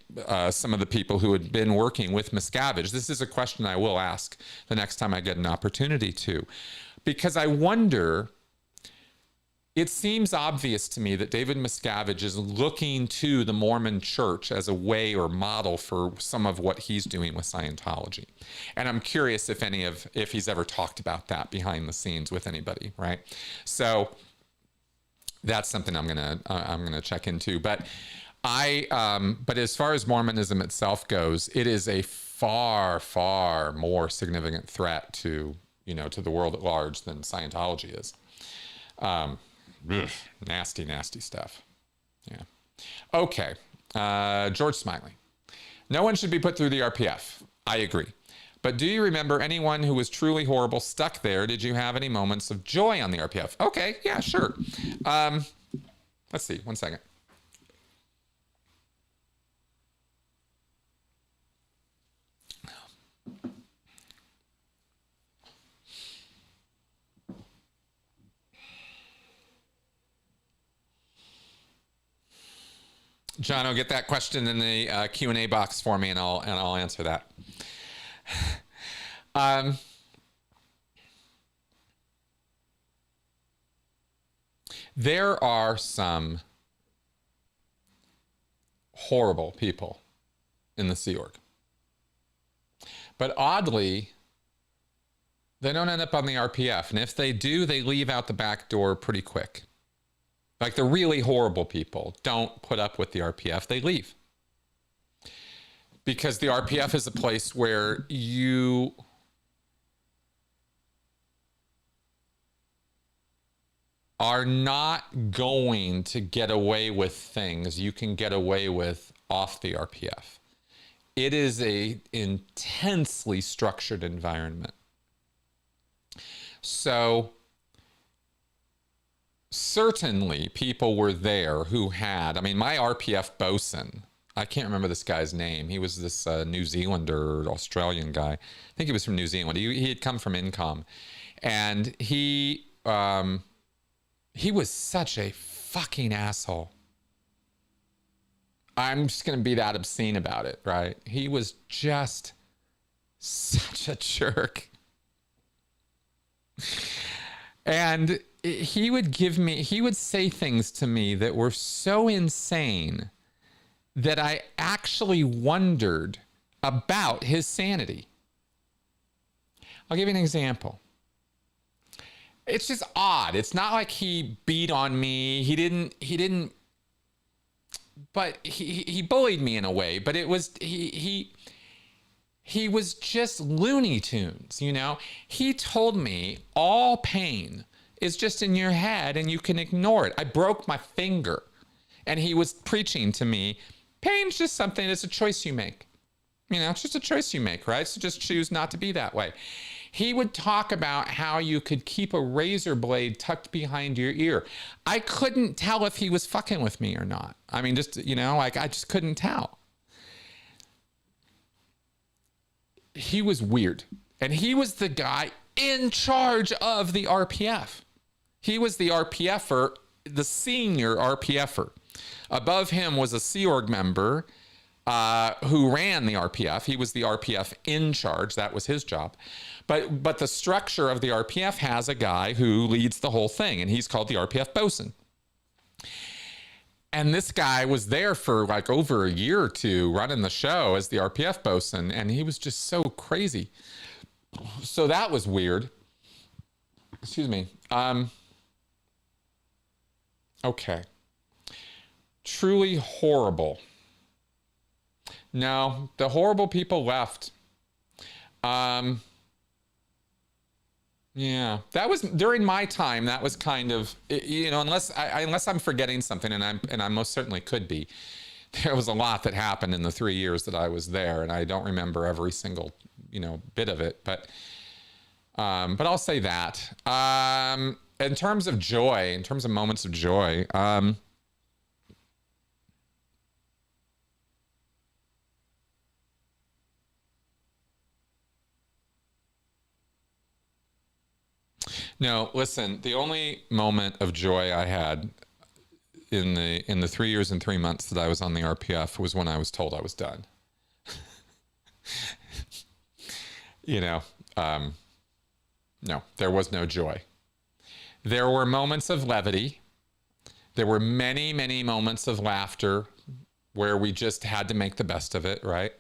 some of the people who had been working with Miscavige. This is a question I will ask the next time I get an opportunity to, because I wonder, it seems obvious to me that David Miscavige is looking to the Mormon church as a way or model for some of what he's doing with Scientology. And I'm curious if he's ever talked about that behind the scenes with anybody, right? So that's something I'm gonna check into. But but as far as Mormonism itself goes, it is a far, far more significant threat to the world at large than Scientology is. Nasty, nasty stuff. Yeah. Okay. George Smiley. No one should be put through the RPF. I agree. But do you remember anyone who was truly horrible stuck there? Did you have any moments of joy on the RPF? Okay. Yeah, sure. Let's see. 1 second. John, get that question in the Q&A box for me, and I'll answer that. There are some horrible people in the Sea Org, but oddly, they don't end up on the RPF, and if they do, they leave out the back door pretty quick. Like the really horrible people don't put up with the RPF, they leave. Because the RPF is a place where you are not going to get away with things you can get away with off the RPF. It is an intensely structured environment. So certainly people were there who had, my RPF bosun, I can't remember this guy's name. He was this New Zealander or Australian guy. I think he was from New Zealand. He had come from Incom. And he was such a fucking asshole. I'm just going to be that obscene about it, right? He was just such a jerk. And he would say things to me that were so insane that I actually wondered about his sanity. I'll give you an example. It's just odd. It's not like he beat on me. He didn't, but he bullied me in a way, but it was, he was just Looney Tunes, you know? He told me all pain is just in your head and you can ignore it. I broke my finger and he was preaching to me, pain's just something, it's a choice you make. You know, it's just a choice you make, right? So just choose not to be that way. He would talk about how you could keep a razor blade tucked behind your ear. I couldn't tell if he was fucking with me or not. I mean, just, you know, like I just couldn't tell. He was weird. And he was the guy in charge of the RPF. He was the RPFer, the senior RPFer. Above him was a Sea Org member who ran the RPF. He was the RPF in charge. That was his job. But the structure of the RPF has a guy who leads the whole thing, and he's called the RPF bosun. And this guy was there for like over a year or two running the show as the RPF bosun, and he was just so crazy. So that was weird. Excuse me. Okay. Truly horrible. No, the horrible people left. Yeah, that was during my time. That was kind of, you know, unless I'm forgetting something, and I most certainly could be. There was a lot that happened in the 3 years that I was there, and I don't remember every single, you know, bit of it. But I'll say that. In terms of joy, in terms of moments of joy, no, listen, the only moment of joy I had in the 3 years and 3 months that I was on the RPF was when I was told I was done. You know, no, there was no joy. There were moments of levity. There were many, many moments of laughter where we just had to make the best of it, right?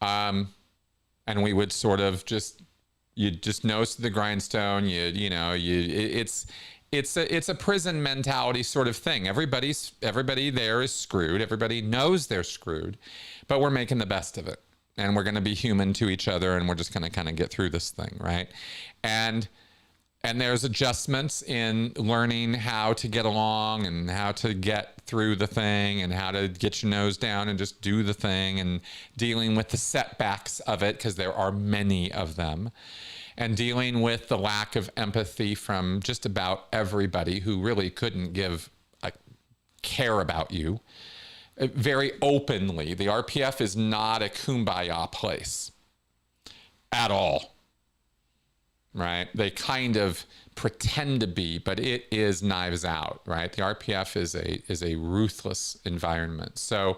And we would sort of just, you just nose to the grindstone. It's a prison mentality sort of thing. Everybody there is screwed. Everybody knows they're screwed, but we're making the best of it, and we're going to be human to each other, and we're just going to kind of get through this thing, right? And there's adjustments in learning how to get along and how to get through the thing and how to get your nose down and just do the thing, and dealing with the setbacks of it, because there are many of them, and dealing with the lack of empathy from just about everybody who really couldn't give a care about you very openly. The RPF is not a kumbaya place at all. Right? They kind of pretend to be, but it is knives out, right? The RPF is a ruthless environment. So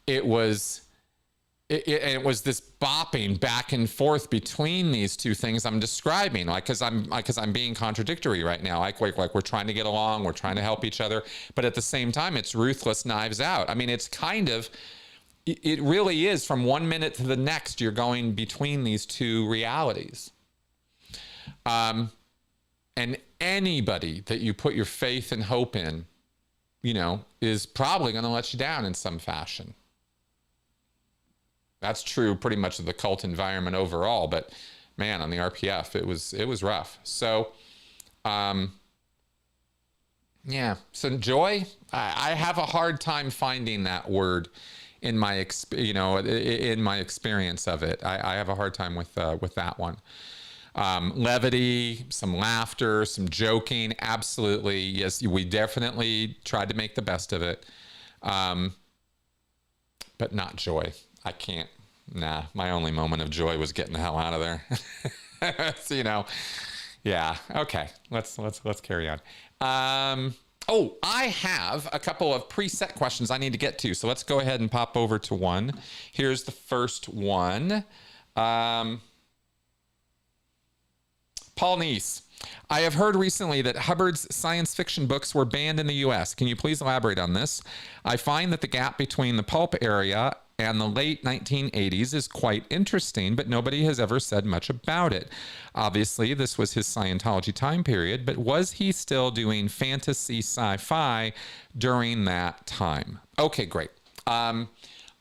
it was this bopping back and forth between these two things I'm describing, because I'm being contradictory right now. Like we're trying to get along, we're trying to help each other, but at the same time, it's ruthless knives out. I mean, it's kind of, it really is, from 1 minute to the next, you're going between these two realities. And anybody that you put your faith and hope in, you know, is probably going to let you down in some fashion. That's true pretty much of the cult environment overall, but man, on the RPF, it was rough. So, yeah. So joy, I have a hard time finding that word in my experience of it. I have a hard time with that one. Levity, some laughter, some joking. Absolutely. Yes, we definitely tried to make the best of it. But not joy. I can't. Nah, my only moment of joy was getting the hell out of there. So, you know, yeah. Okay. Let's carry on. Oh, I have a couple of preset questions I need to get to. So let's go ahead and pop over to one. Here's the first one. Paul Neese. I have heard recently that Hubbard's science fiction books were banned in the US. Can you please elaborate on this? I find that the gap between the pulp area and the late 1980s is quite interesting, but nobody has ever said much about it. Obviously, this was his Scientology time period, but was he still doing fantasy sci-fi during that time? Okay, great. I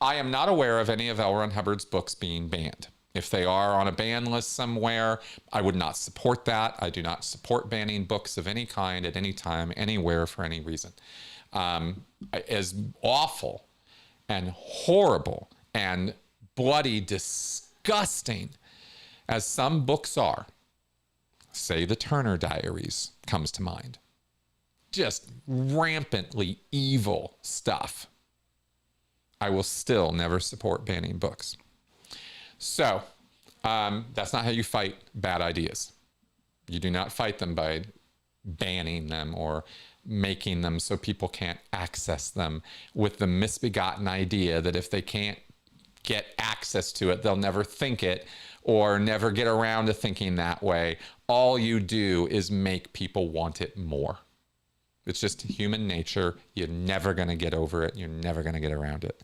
am not aware of any of L. Ron Hubbard's books being banned. If they are on a ban list somewhere, I would not support that. I do not support banning books of any kind at any time, anywhere, for any reason. As awful and horrible and bloody disgusting as some books are, say the Turner Diaries comes to mind. Just rampantly evil stuff. I will still never support banning books. So that's not how you fight bad ideas. You do not fight them by banning them or making them so people can't access them with the misbegotten idea that if they can't get access to it, they'll never think it or never get around to thinking that way. All you do is make people want it more. It's just human nature. You're never going to get over it. You're never going to get around it.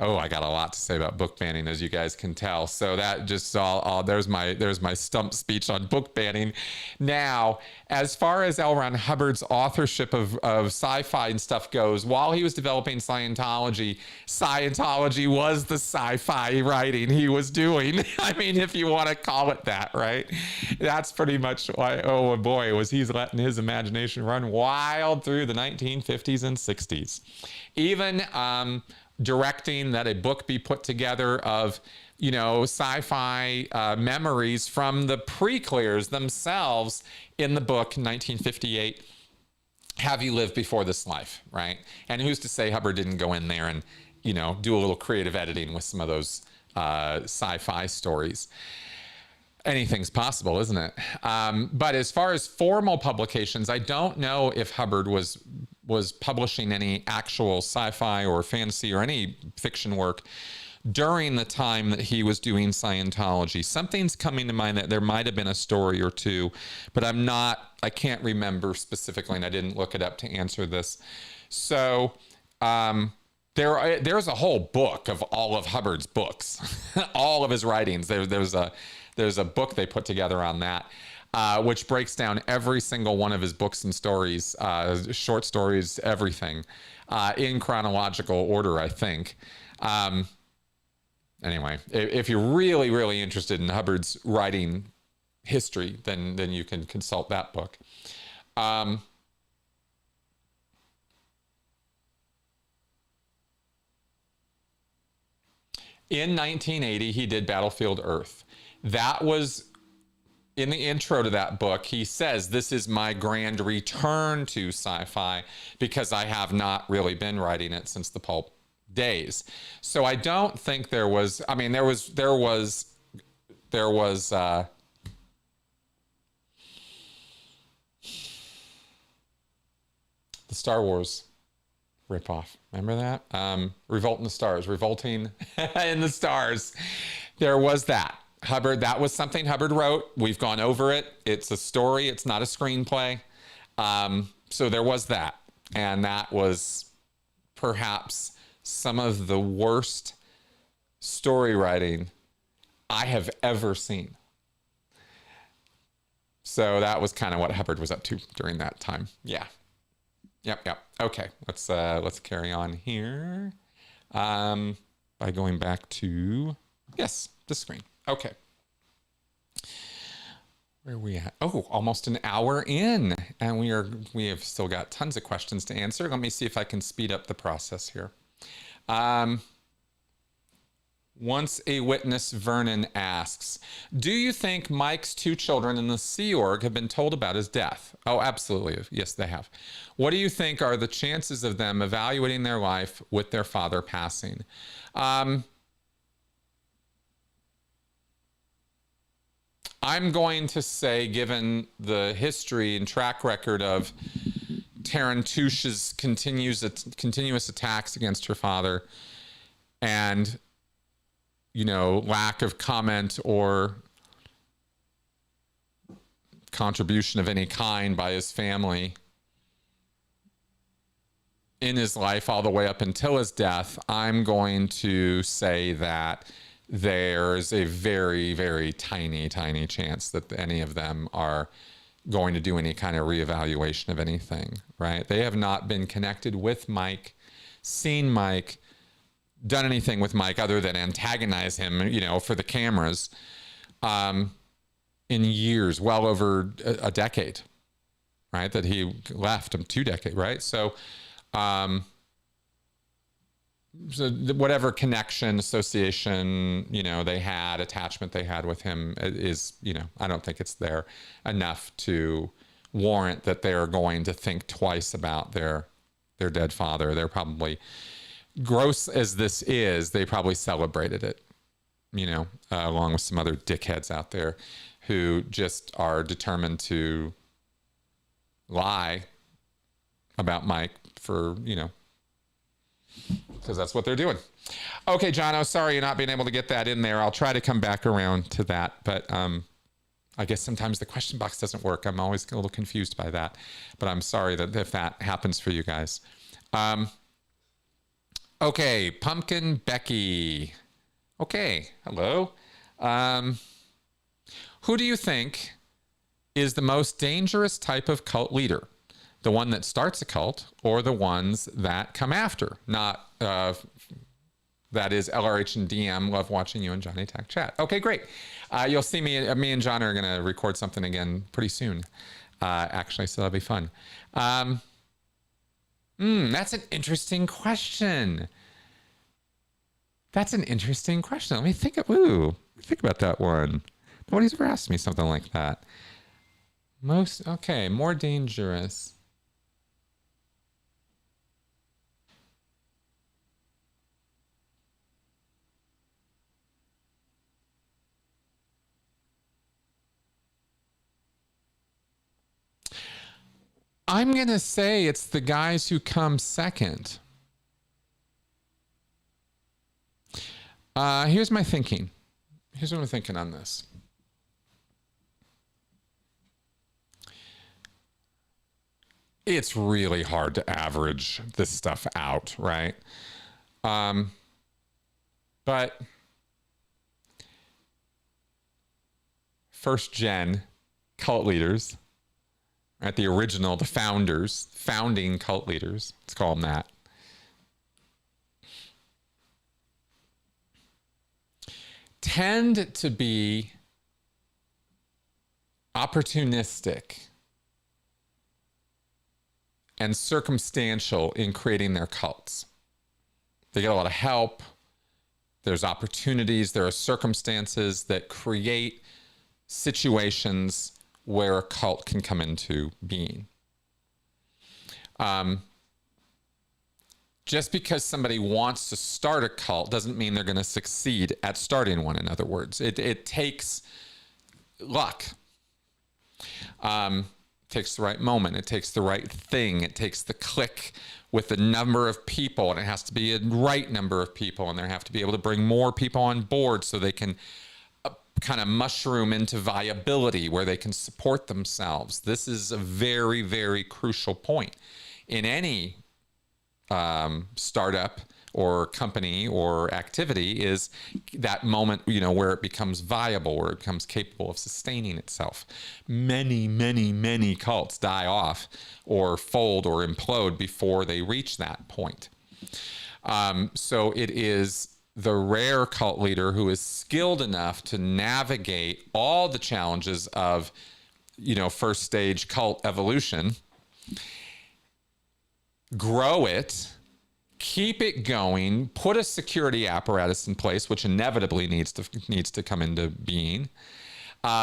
Oh, I got a lot to say about book banning, as you guys can tell. So that just all there's my stump speech on book banning. Now, as far as L. Ron Hubbard's authorship of sci-fi and stuff goes, while he was developing Scientology, Scientology was the sci-fi writing he was doing. I mean, if you want to call it that, right? That's pretty much why, oh boy, was he's letting his imagination run wild through the 1950s and 60s. Even directing that a book be put together of, you know, sci-fi memories from the pre-clears themselves in the book 1958, Have You Lived Before This Life, right? And who's to say Hubbard didn't go in there and, you know, do a little creative editing with some of those sci-fi stories. Anything's possible, isn't it? But as far as formal publications, I don't know if Hubbard was publishing any actual sci-fi or fantasy or any fiction work during the time that he was doing Scientology. Something's coming to mind that there might have been a story or two, but I can't remember specifically, and I didn't look it up to answer this. So there's a whole book of all of Hubbard's books, all of his writings. There's a book they put together on that. Which breaks down every single one of his books and stories, short stories, everything, in chronological order, I think. Anyway, if you're really, really interested in Hubbard's writing history, then you can consult that book. In 1980, he did Battlefield Earth. That was... In the intro to that book, he says, this is my grand return to sci-fi because I have not really been writing it since the pulp days. So I don't think there was, I mean, there was the Star Wars ripoff. Remember that? Revolt in the Stars, Revolting in the Stars. There was that. Hubbard, that was something Hubbard wrote. We've gone over it. It's a story. It's not a screenplay. So there was that. And that was perhaps some of the worst story writing I have ever seen. So that was kind of what Hubbard was up to during that time. Yeah. Yep. Okay. Let's carry on here. By going back to, yes, the screen. Okay. Where are we at? Oh, almost an hour in, and we have still got tons of questions to answer. Let me see if I can speed up the process here. Once a Witness Vernon asks, do you think Mike's 2 children in the Sea Org have been told about his death? Oh, absolutely. Yes, they have. What do you think are the chances of them evaluating their life with their father passing? I'm going to say, given the history and track record of Tarantouche's continuous attacks against her father and, you know, lack of comment or contribution of any kind by his family in his life all the way up until his death, I'm going to say that there's a very, very tiny, tiny chance that any of them are going to do any kind of reevaluation of anything, right? They have not been connected with Mike, seen Mike, done anything with Mike other than antagonize him, you know, for the cameras, in years, well over a decade, right? That he left him, 2 decades, right? So, so whatever connection, association, you know, they had, attachment they had with him is, you know, I don't think it's there enough to warrant that they're going to think twice about their dead father. They're probably, gross as this is, they probably celebrated it, you know, along with some other dickheads out there who just are determined to lie about Mike for, you know, because that's what they're doing. Okay, Jono, sorry you're not being able to get that in there. I'll try to come back around to that, but I guess sometimes the question box doesn't work. I'm always a little confused by that, but I'm sorry that if that happens for you guys. Okay, Pumpkin Becky. Okay, hello. Who do you think is the most dangerous type of cult leader? The one that starts a cult or the ones that come after? Not, that is LRH and DM. Love watching you and Johnny Tech chat. Okay, great. You'll see me and John are going to record something again pretty soon, actually, so that'll be fun. That's an interesting question. That's an interesting question. Let me think about that one. Nobody's ever asked me something like that. More dangerous. I'm going to say it's the guys who come second. Here's my thinking. Here's what I'm thinking on this. It's really hard to average this stuff out, right? But first gen cult leaders, right? The original, the founders, founding cult leaders, let's call them that. Tend to be opportunistic and circumstantial in creating their cults. They get a lot of help. There's opportunities. There are circumstances that create situations where a cult can come into being. Just because somebody wants to start a cult doesn't mean they're going to succeed at starting one, in other words. It takes luck. It takes the right moment. It takes the right thing. It takes the click with the number of people, and it has to be a right number of people, and they have to be able to bring more people on board so they can kind of mushroom into viability where they can support themselves. This is a very, very crucial point in any startup or company or activity, is that moment, you know, where it becomes viable, where it becomes capable of sustaining itself. Many, many, many cults die off or fold or implode before they reach that point. So it is the rare cult leader who is skilled enough to navigate all the challenges of, you know, first stage cult evolution, grow it, keep it going, put a security apparatus in place, which inevitably needs to come into being.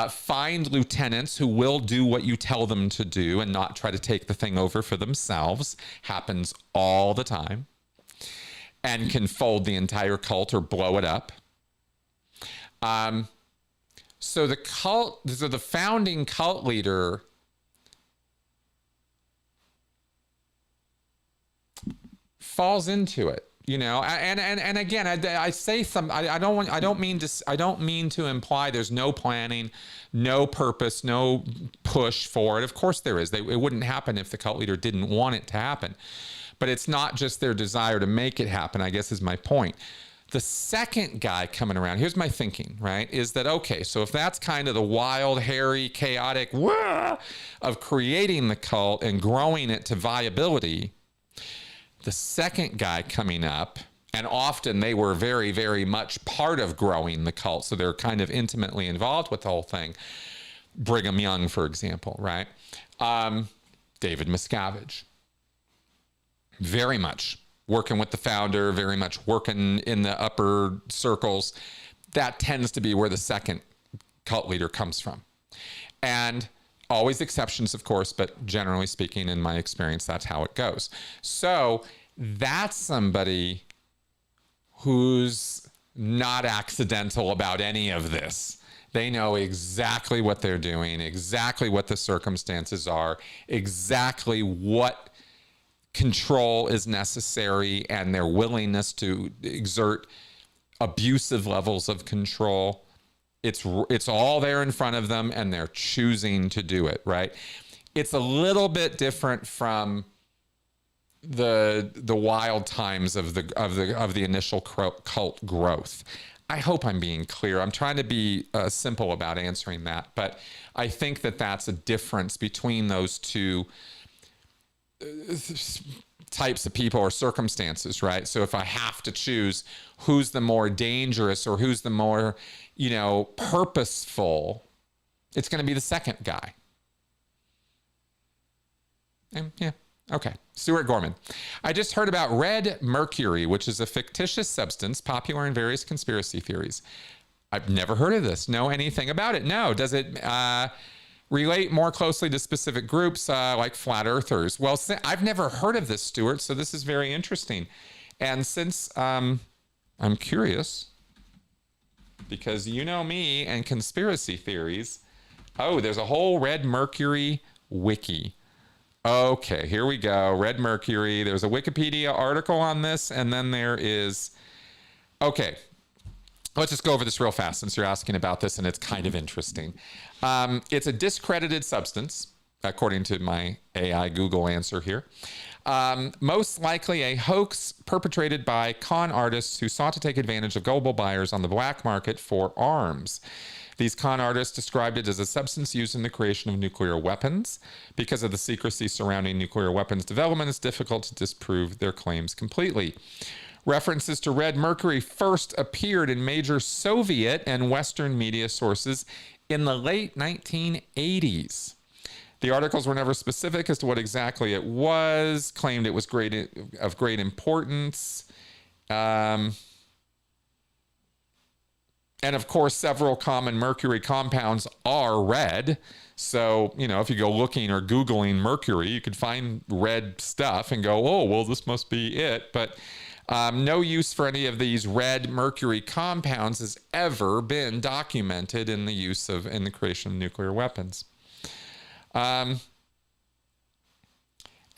Find lieutenants who will do what you tell them to do and not try to take the thing over for themselves. Happens all the time. And can fold the entire cult or blow it up. So the founding cult leader falls into it, You know, and again, I say some. I don't mean to imply there's no planning, no purpose, no push for it. Of course there is. It wouldn't happen if the cult leader didn't want it to happen. But it's not just their desire to make it happen, I guess is my point. The second guy coming around, here's my thinking, right? Is that, okay, so if that's kind of the wild, hairy, chaotic of creating the cult and growing it to viability, the second guy coming up, and often they were very, very much part of growing the cult, so they're kind of intimately involved with the whole thing. Brigham Young, for example, right? David Miscavige. Very much working with the founder, very much working in the upper circles. That tends to be where the second cult leader comes from. And always exceptions, of course, but generally speaking, in my experience, that's how it goes. So that's somebody who's not accidental about any of this. They know exactly what they're doing, exactly what the circumstances are, exactly what control is necessary, and their willingness to exert abusive levels of control. It's all there in front of them, and they're choosing to do it, right? It's a little bit different from the wild times of the initial cult growth. I hope I'm being clear. I'm trying to be simple about answering that, but I think that that's a difference between those two types of people or circumstances, right? So if I have to choose who's the more dangerous or who's the more, purposeful, it's going to be the second guy. And yeah, okay. Stuart Gorman. I just heard about red mercury, which is a fictitious substance popular in various conspiracy theories. I've never heard of this. Know anything about it? No. Does it relate more closely to specific groups like flat earthers? Well, I've never heard of this, Stuart, so this is very interesting. And since I'm curious, because you know me and conspiracy theories, there's a whole red mercury wiki. Okay, here we go. Red mercury. There's a Wikipedia article on this, and then there is... Okay, let's just go over this real fast since you're asking about this, and it's kind of interesting. It's a discredited substance, according to my AI Google answer here. Most likely a hoax perpetrated by con artists who sought to take advantage of gullible buyers on the black market for arms. These con artists described it as a substance used in the creation of nuclear weapons. Because of the secrecy surrounding nuclear weapons development, it's difficult to disprove their claims completely. References to red mercury first appeared in major Soviet and Western media sources in the late 1980s. The articles were never specific as to what exactly it was, claimed it was of great importance. And of course, several common mercury compounds are red. So, if you go looking or Googling mercury, you could find red stuff and go, oh, well, this must be it. But no use for any of these red mercury compounds has ever been documented in the creation of nuclear weapons.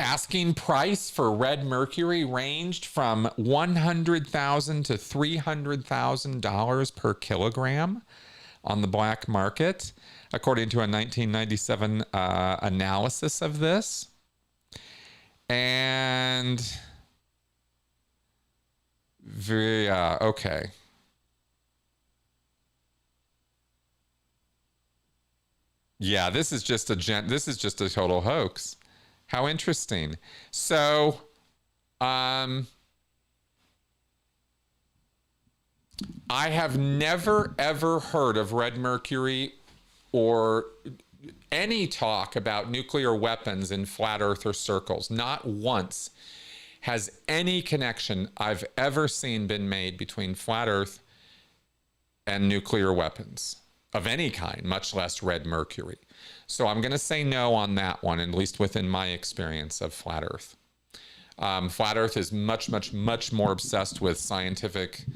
Asking price for red mercury ranged from $100,000 to $300,000 per kilogram on the black market, according to a 1997 analysis of this. And okay. Yeah, this is just a total hoax. How interesting. So, I have never, ever heard of red mercury or any talk about nuclear weapons in flat earther circles. Not once has any connection I've ever seen been made between flat earth and nuclear weapons of any kind, much less red mercury. So I'm going to say no on that one, at least within my experience of flat earth. Flat earth is much, much, much more obsessed with scientific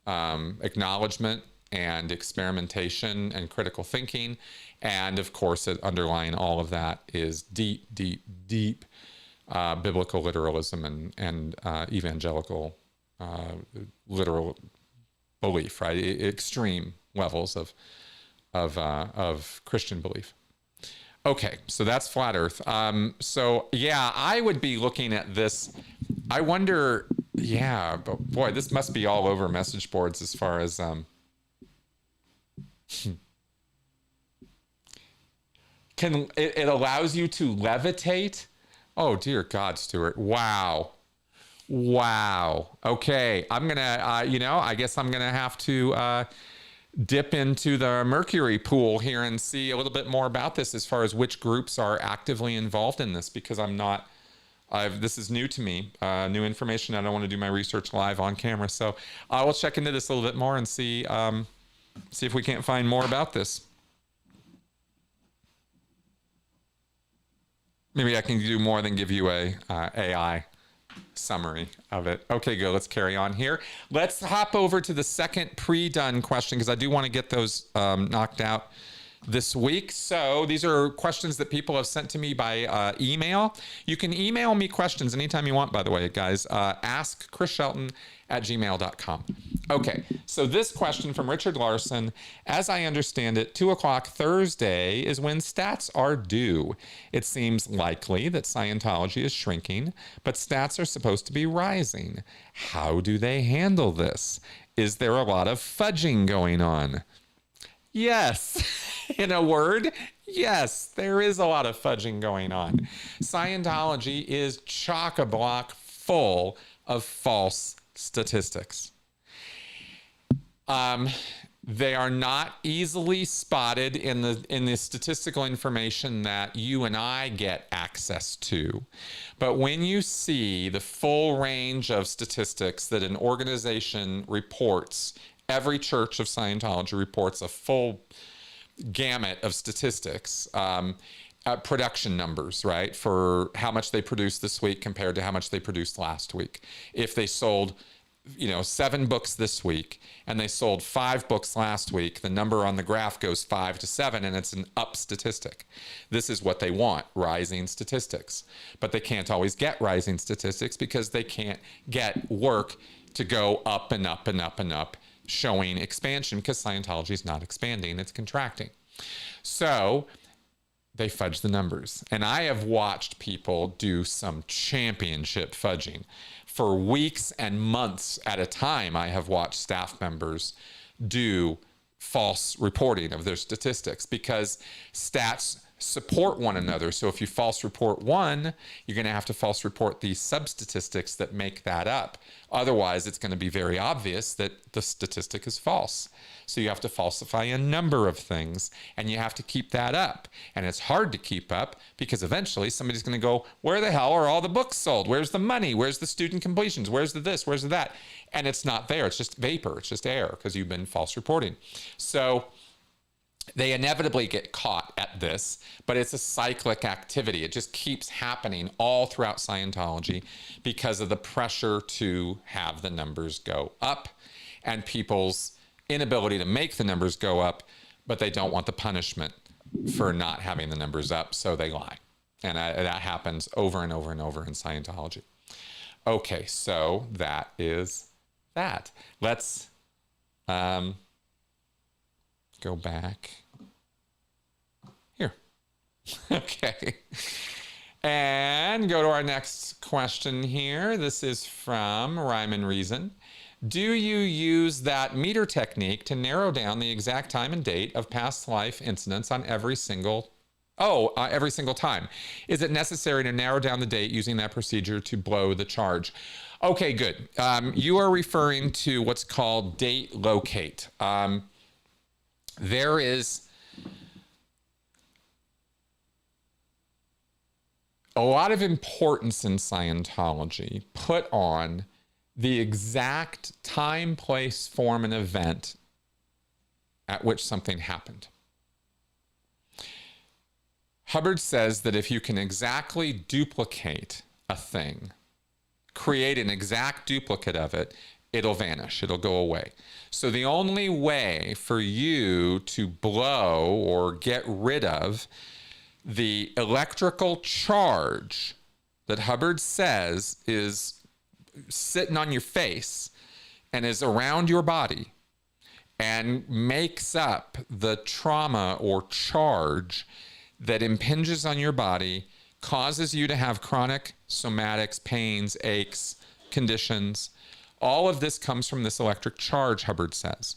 acknowledgement and experimentation and critical thinking. And of course, underlying all of that is deep, deep, deep biblical literalism and evangelical literal belief, right? Extreme levels of Christian belief. Okay, so that's flat Earth. So yeah, I would be looking at this. I wonder, yeah, but boy, this must be all over message boards as far as it allows you to levitate. Oh dear God, Stuart! Wow, wow. Okay, I'm gonna, I guess I'm gonna have to dip into the mercury pool here and see a little bit more about this as far as which groups are actively involved in this, because this is new to me, new information. I don't want to do my research live on camera, so I will check into this a little bit more and see if we can't find more about this. Maybe I can do more than give you a AI summary of it. Okay, good. Let's carry on here. Let's hop over to the second pre-done question, because I do want to get those knocked out this week. So these are questions that people have sent to me by email. You can email me questions anytime you want, by the way, guys. AskChrisShelton@gmail.com. Okay, so this question from Richard Larson: as I understand it, 2 o'clock Thursday is when stats are due. It seems likely that Scientology is shrinking, but stats are supposed to be rising. How do they handle this? Is there a lot of fudging going on? Yes. In a word, yes, there is a lot of fudging going on. Scientology is chock-a-block full of false statistics. They are not easily spotted in the statistical information that you and I get access to. But when you see the full range of statistics that an organization reports, every church of Scientology reports a full gamut of statistics, production numbers, right? For how much they produced this week compared to how much they produced last week. If they sold, 7 books this week and they sold 5 books last week, the number on the graph goes 5 to 7 and it's an up statistic. This is what they want, rising statistics. But they can't always get rising statistics because they can't get work to go up and up and up and up, showing expansion, because Scientology is not expanding, it's contracting. So they fudge the numbers. And I have watched people do some championship fudging. For weeks and months at a time, I have watched staff members do false reporting of their statistics, because stats support one another. So if you false report one, you're going to have to false report the sub-statistics that make that up. Otherwise, it's going to be very obvious that the statistic is false. So you have to falsify a number of things, and you have to keep that up. And it's hard to keep up, because eventually somebody's going to go, where the hell are all the books sold? Where's the money? Where's the student completions? Where's the this? Where's the that? And it's not there. It's just vapor. It's just air, because you've been false reporting. So they inevitably get caught at this, but it's a cyclic activity. It just keeps happening all throughout Scientology because of the pressure to have the numbers go up and people's inability to make the numbers go up, but they don't want the punishment for not having the numbers up, so they lie. And that happens over and over and over in Scientology. Okay, so that is that. Let's go back here. Okay. And go to our next question here. This is from Rhyme and Reason. Do you use that meter technique to narrow down the exact time and date of past life incidents on every single time? Is it necessary to narrow down the date using that procedure to blow the charge? Okay, good. You are referring to what's called date locate. There is a lot of importance in Scientology put on the exact time, place, form, and event at which something happened. Hubbard says that if you can exactly duplicate a thing, create an exact duplicate of it, it'll vanish, it'll go away. So the only way for you to blow or get rid of the electrical charge that Hubbard says is sitting on your face and is around your body and makes up the trauma or charge that impinges on your body, causes you to have chronic somatics, pains, aches, conditions. All of this comes from this electric charge, Hubbard says.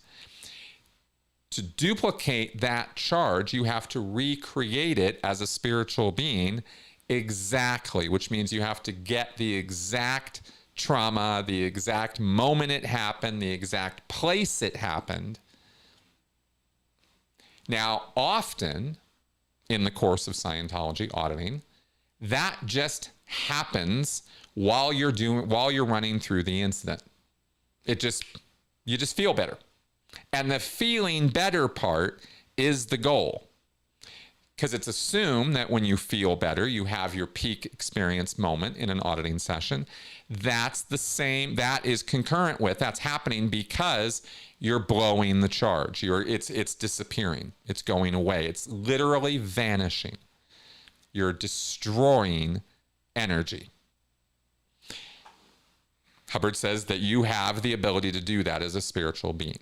To duplicate that charge, you have to recreate it as a spiritual being exactly, which means you have to get the exact trauma, the exact moment it happened, the exact place it happened. Now, often in the course of Scientology auditing, that just happens while you're running through the incident. You just feel better. And the feeling better part is the goal. Because it's assumed that when you feel better, you have your peak experience moment in an auditing session. That is concurrent with, that's happening because you're blowing the charge. It's disappearing. It's going away. It's literally vanishing. You're destroying energy. Hubbard says that you have the ability to do that as a spiritual being.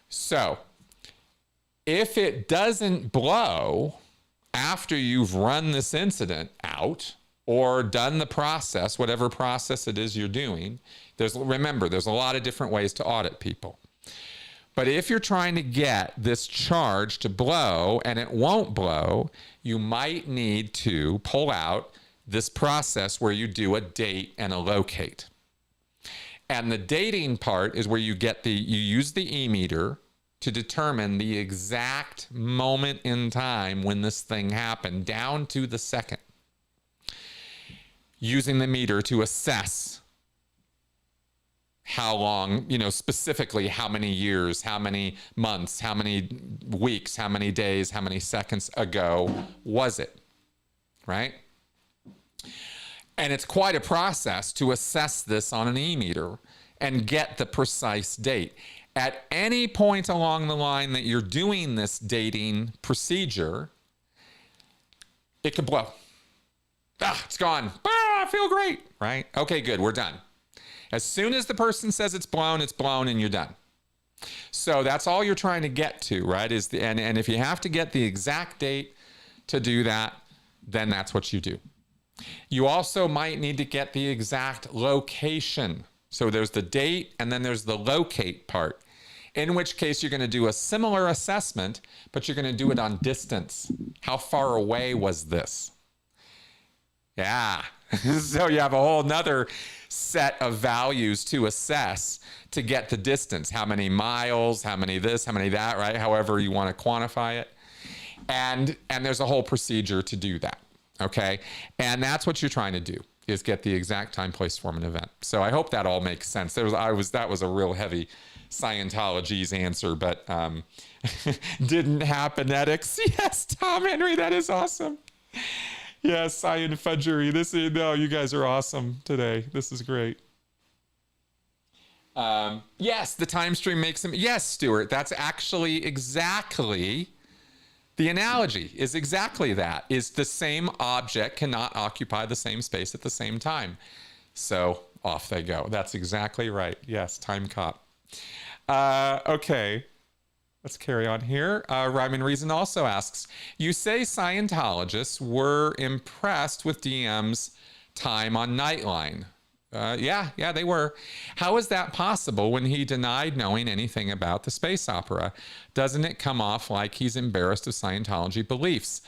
So, if it doesn't blow after you've run this incident out or done the process, whatever process it is you're doing, remember, there's a lot of different ways to audit people. But if you're trying to get this charge to blow and it won't blow, you might need to pull out this process where you do a date and a locate. And the dating part is where you use the e-meter to determine the exact moment in time when this thing happened, down to the second. Using the meter to assess how long, specifically how many years, how many months, how many weeks, how many days, how many seconds ago was it, right? And it's quite a process to assess this on an e-meter and get the precise date. At any point along the line that you're doing this dating procedure, it could blow. It's gone. I feel great, right? Okay, good, we're done. As soon as the person says it's blown, and you're done. So that's all you're trying to get to, right? And if you have to get the exact date to do that, then that's what you do. You also might need to get the exact location. So there's the date and then there's the locate part, in which case you're going to do a similar assessment, but you're going to do it on distance. How far away was this? Yeah. So you have a whole nother set of values to assess to get the distance. How many miles, how many this, how many that, right? However you want to quantify it. And there's a whole procedure to do that. Okay. And that's what you're trying to do, is get the exact time, place, form, and event. So I hope that all makes sense. That was a real heavy Scientology's answer, but didn't happen. Yes, Tom Henry, that is awesome. Yes, Science Fudgery. You guys are awesome today. This is great. Yes, the time stream makes them. Yes, Stuart, that's actually exactly the analogy, is exactly that. Is the same object cannot occupy the same space at the same time. So off they go. That's exactly right. Yes, time cop. Okay. Let's carry on here. Rhyme and Reason also asks, you say Scientologists were impressed with DM's time on Nightline. Yeah, they were. How is that possible when he denied knowing anything about the space opera? Doesn't it come off like he's embarrassed of Scientology beliefs?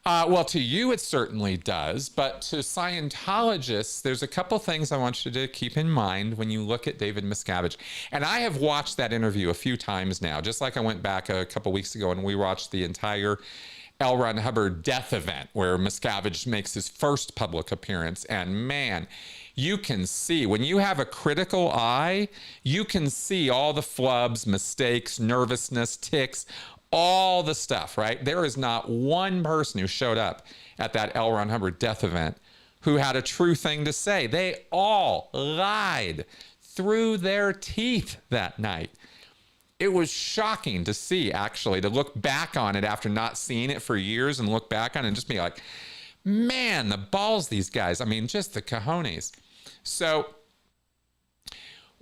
Well, to you, it certainly does. But to Scientologists, there's a couple things I want you to keep in mind when you look at David Miscavige. And I have watched that interview a few times now, just like I went back a couple weeks ago and we watched the entire L. Ron Hubbard death event where Miscavige makes his first public appearance. And man, you can see, when you have a critical eye, you can see all the flubs, mistakes, nervousness, tics, all the stuff, right? There is not one person who showed up at that L. Ron Hubbard death event who had a true thing to say. They all lied through their teeth that night. It was shocking to see, actually, to look back on it after not seeing it for years and look back on it and just be like, man, the balls these guys. I mean, just the cojones. So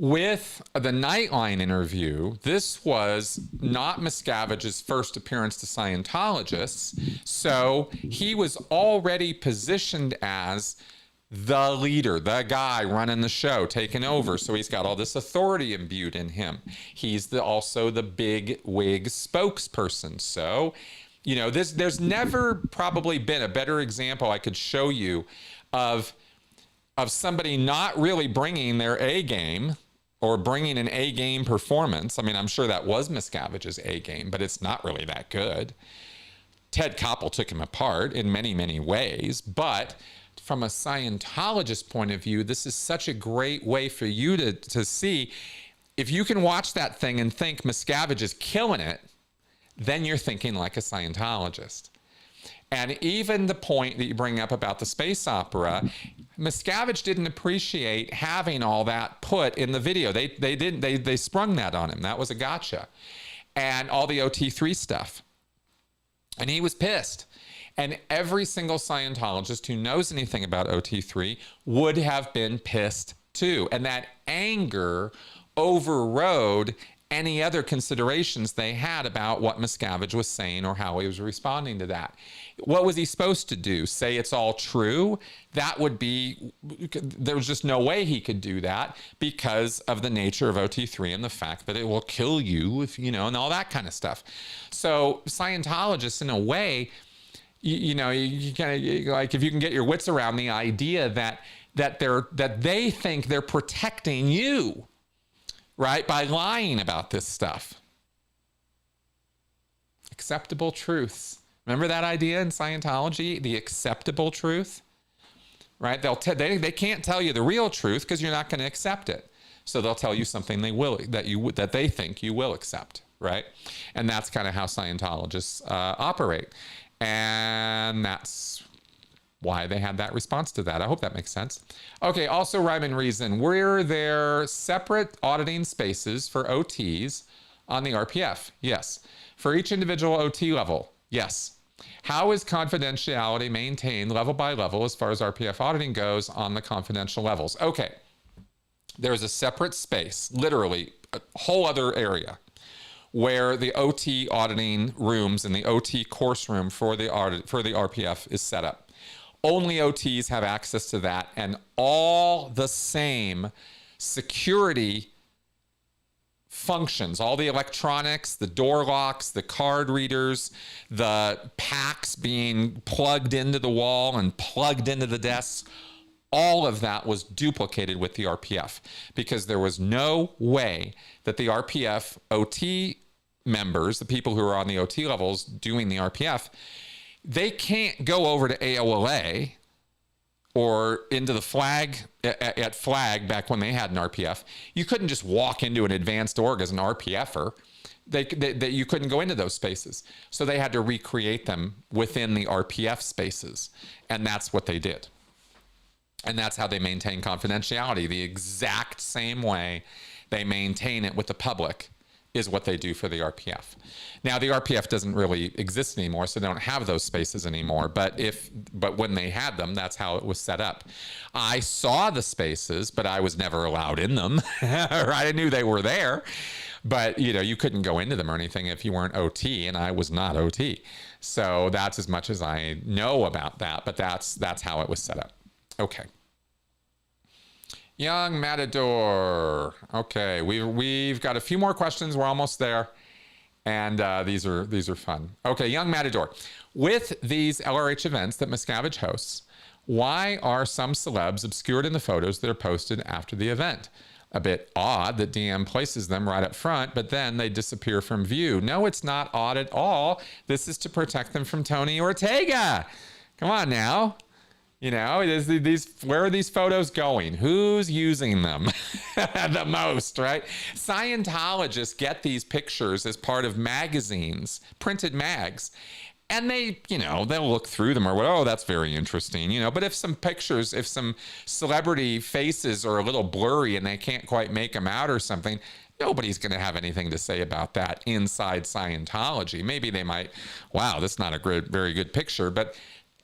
With the Nightline interview, this was not Miscavige's first appearance to Scientologists, so he was already positioned as the leader, the guy running the show, taking over. So he's got all this authority imbued in him. He's also the big wig spokesperson. So, you know, there's never probably been a better example I could show you of somebody not really bringing their A game or bringing an A game performance. I mean, I'm sure that was Miscavige's A game, but it's not really that good. Ted Koppel took him apart in many, many ways, but from a Scientologist point of view, this is such a great way for you to see. If you can watch that thing and think Miscavige is killing it, then you're thinking like a Scientologist. And even the point that you bring up about the space opera, Miscavige didn't appreciate having all that put in the video. They sprung that on him. That was a gotcha. And all the OT3 stuff. And he was pissed. And every single Scientologist who knows anything about OT3 would have been pissed too. And that anger overrode any other considerations they had about what Miscavige was saying or how he was responding to that. What was he supposed to do? Say it's all true? That would be, there was just no way he could do that because of the nature of OT3 and the fact that it will kill you if, you know, and all that kind of stuff. So Scientologists, in a way, you kind of, like, if you can get your wits around the idea that they think they're protecting you, right, by lying about this stuff. Acceptable truths. Remember that idea in Scientology, the acceptable truth, right? They can't tell you the real truth because you're not going to accept it. So they'll tell you something that they think you will accept, right? And that's kind of how Scientologists operate. And that's why they had that response to that. I hope that makes sense. Okay, also rhyme and reason. Were there separate auditing spaces for OTs on the RPF? Yes. For each individual OT level? Yes. How is confidentiality maintained level by level as far as RPF auditing goes on the confidential levels? Okay. There's a separate space, literally a whole other area, where the OT auditing rooms and the OT course room for the RPF is set up. Only OTs have access to that, and all the same security functions, all the electronics, the door locks, the card readers, the packs being plugged into the wall and plugged into the desks, all of that was duplicated with the RPF because there was no way that the RPF OT members, the people who are on the OT levels doing the RPF, they can't go over to AOLA or into the flag at flag back when they had an RPF. You couldn't just walk into an advanced org as an RPFer. You couldn't go into those spaces. So they had to recreate them within the RPF spaces. And that's what they did. And that's how they maintain confidentiality. The exact same way they maintain it with the public is what they do for the RPF. Now, the RPF doesn't really exist anymore, so they don't have those spaces anymore. But when they had them, that's how it was set up. I saw the spaces, but I was never allowed in them. Right? I knew they were there, but you couldn't go into them or anything if you weren't OT, and I was not OT. So that's as much as I know about that, but that's how it was set up. Okay. Young Matador. Okay, we've got a few more questions. We're almost there, and these are fun. Okay, Young Matador. With these LRH events that Miscavige hosts, why are some celebs obscured in the photos that are posted after the event? A bit odd that DM places them right up front, but then they disappear from view. No, it's not odd at all. This is to protect them from Tony Ortega. Come on now. Where are these photos going? Who's using them the most, right? Scientologists get these pictures as part of magazines, printed mags, and they'll look through them or, oh, that's very interesting, But if some celebrity faces are a little blurry and they can't quite make them out or something, nobody's going to have anything to say about that inside Scientology. Maybe they might, wow, that's not a very good picture, but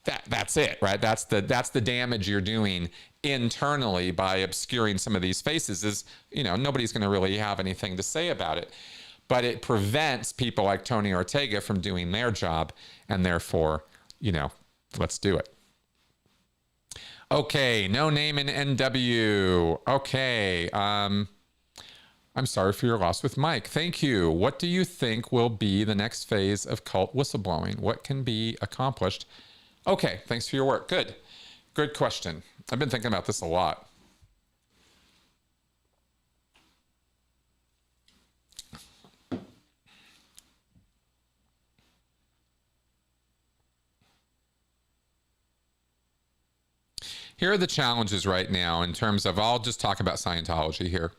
that's it, right? That's the damage you're doing internally by obscuring some of these faces. Is, nobody's going to really have anything to say about it, but it prevents people like Tony Ortega from doing their job, and therefore, let's do it. Okay, no name in NW. Okay, I'm sorry for your loss with Mike. Thank you. What do you think will be the next phase of cult whistleblowing? What can be accomplished? Okay, thanks for your work. Good question. I've been thinking about this a lot. Here are the challenges right now in terms of, I'll just talk about Scientology here.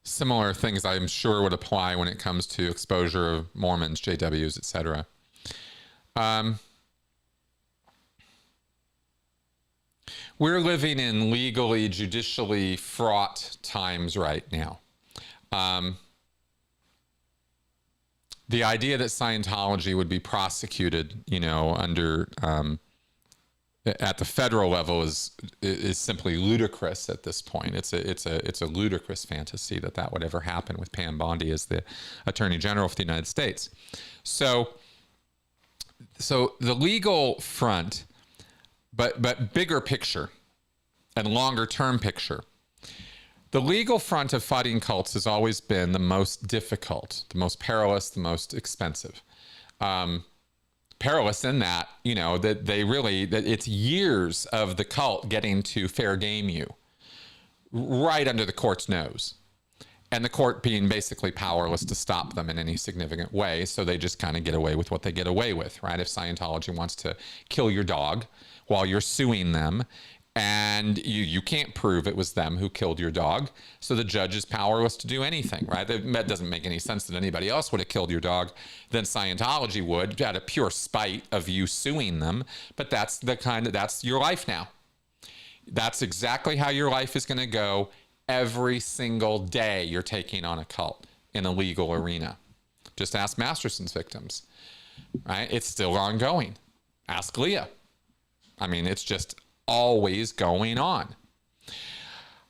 Similar things I'm sure would apply when it comes to exposure of Mormons, JWs, etc. We're living in legally, judicially fraught times right now. The idea that Scientology would be prosecuted, under at the federal level is simply ludicrous at this point. It's a ludicrous fantasy that would ever happen with Pam Bondi as the Attorney General for the United States. So the legal front, but bigger picture and longer term picture. The legal front of fighting cults has always been the most difficult, the most perilous, the most expensive. Perilous in that, that it's years of the cult getting to fair game you right under the court's nose, and the court being basically powerless to stop them in any significant way. So they just kind of get away with what they get away with, right? If Scientology wants to kill your dog while you're suing them, and you can't prove it was them who killed your dog, so the judge is powerless to do anything, right? That doesn't make any sense that anybody else would have killed your dog than Scientology would, out of pure spite of you suing them. But that's your life now. That's exactly how your life is going to go every single day you're taking on a cult in a legal arena. Just ask Masterson's victims, right? It's still ongoing. Ask Leah. I mean, it's just always going on.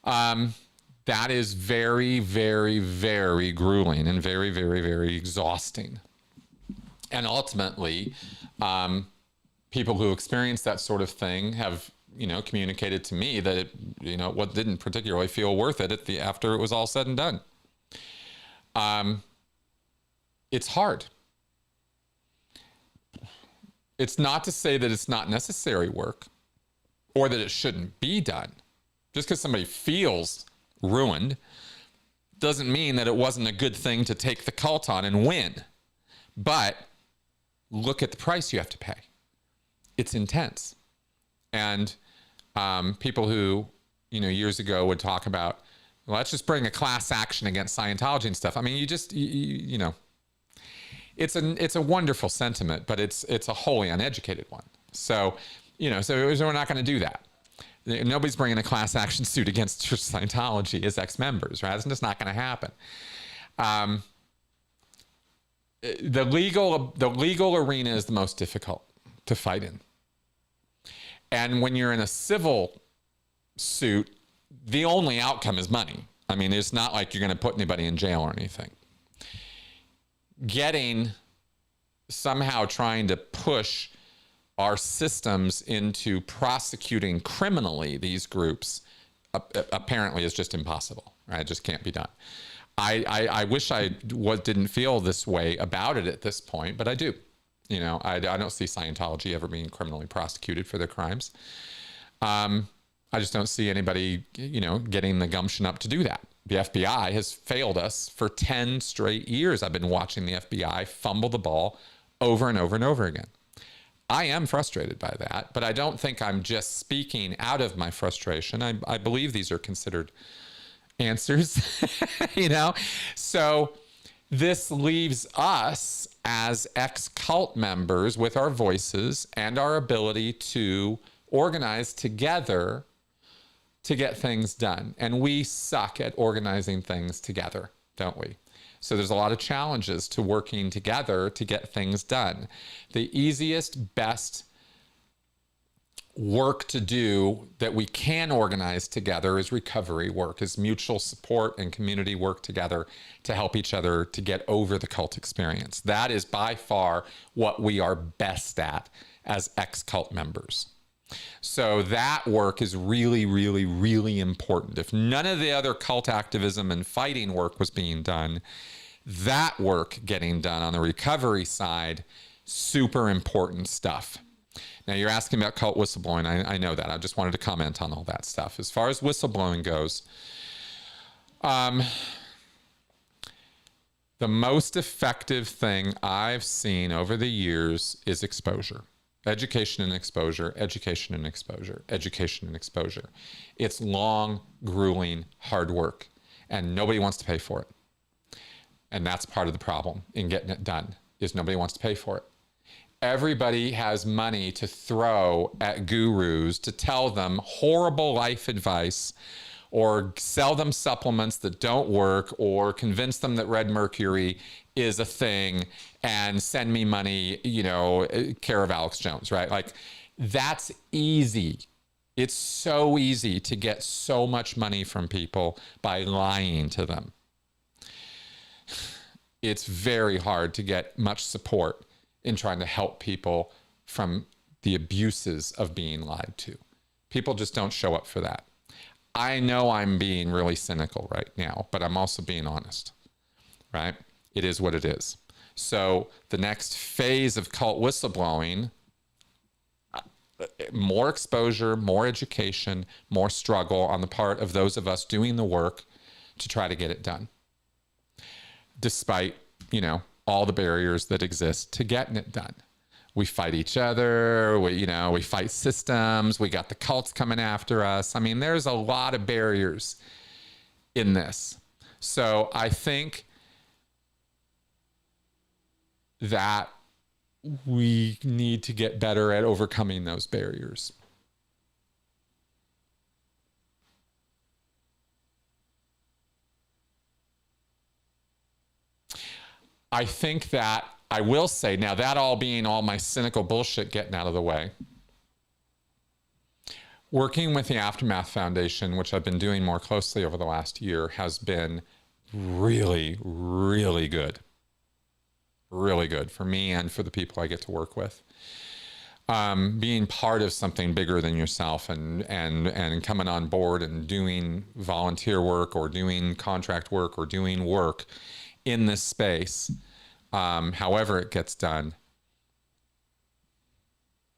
That is very, very, very grueling and very, very, very exhausting. And ultimately, people who experience that sort of thing have, communicated to me that it, didn't particularly feel worth it after it was all said and done. It's hard. It's not to say that it's not necessary work, or that it shouldn't be done. Just because somebody feels ruined doesn't mean that it wasn't a good thing to take the cult on and win. But look at the price you have to pay. It's intense. And people who, years ago would talk about, well, let's just bring a class action against Scientology and stuff. I mean, it's a wonderful sentiment, but it's a wholly uneducated one. So we're not going to do that. Nobody's bringing a class action suit against Scientology as ex-members, right? It's just not going to happen. The legal arena is the most difficult to fight in. And when you're in a civil suit, the only outcome is money. I mean, it's not like you're going to put anybody in jail or anything. Somehow trying to push our systems into prosecuting criminally these groups apparently is just impossible, right? It just can't be done. I wish I didn't feel this way about it at this point, but I do. I don't see Scientology ever being criminally prosecuted for their crimes. I just don't see anybody, getting the gumption up to do that. The FBI has failed us for 10 straight years. I've been watching the FBI fumble the ball over and over and over again. I am frustrated by that, but I don't think I'm just speaking out of my frustration. I believe these are considered answers, So this leaves us as ex-cult members with our voices and our ability to organize together to get things done. And we suck at organizing things together. don't we? So there's a lot of challenges to working together to get things done. The easiest, best work to do that we can organize together is recovery work, is mutual support and community work together to help each other to get over the cult experience. That is by far what we are best at as ex-cult members. So that work is really, really, really important. If none of the other cult activism and fighting work was being done, that work getting done on the recovery side, super important stuff. Now, you're asking about cult whistleblowing. I know that. I just wanted to comment on all that stuff. As far as whistleblowing goes, the most effective thing I've seen over the years is exposure. Education and exposure, education and exposure, education and exposure. It's long, grueling, hard work, and nobody wants to pay for it. And that's part of the problem in getting it done, is nobody wants to pay for it. Everybody has money to throw at gurus to tell them horrible life advice, or sell them supplements that don't work, or convince them that red mercury is a thing and send me money, you know, care of Alex Jones, right? Like, that's easy. It's so easy to get so much money from people by lying to them. It's very hard to get much support in trying to help people from the abuses of being lied to. People just don't show up for that. I know I'm being really cynical right now, but I'm also being honest, right? It is what it is. So the next phase of cult whistleblowing, more exposure, more education, more struggle on the part of those of us doing the work to try to get it done. Despite, you know, all the barriers that exist to getting it done. We fight each other, we fight systems, we got the cults coming after us. I mean, there's a lot of barriers in this. So I think that we need to get better at overcoming those barriers. I think that I will say, now that all being all my cynical bullshit getting out of the way, working with the Aftermath Foundation, which I've been doing more closely over the last year, has been really, really good. Really good for me and for the people I get to work with. Being part of something bigger than yourself and coming on board and doing volunteer work or doing contract work or doing work in this space, however it gets done,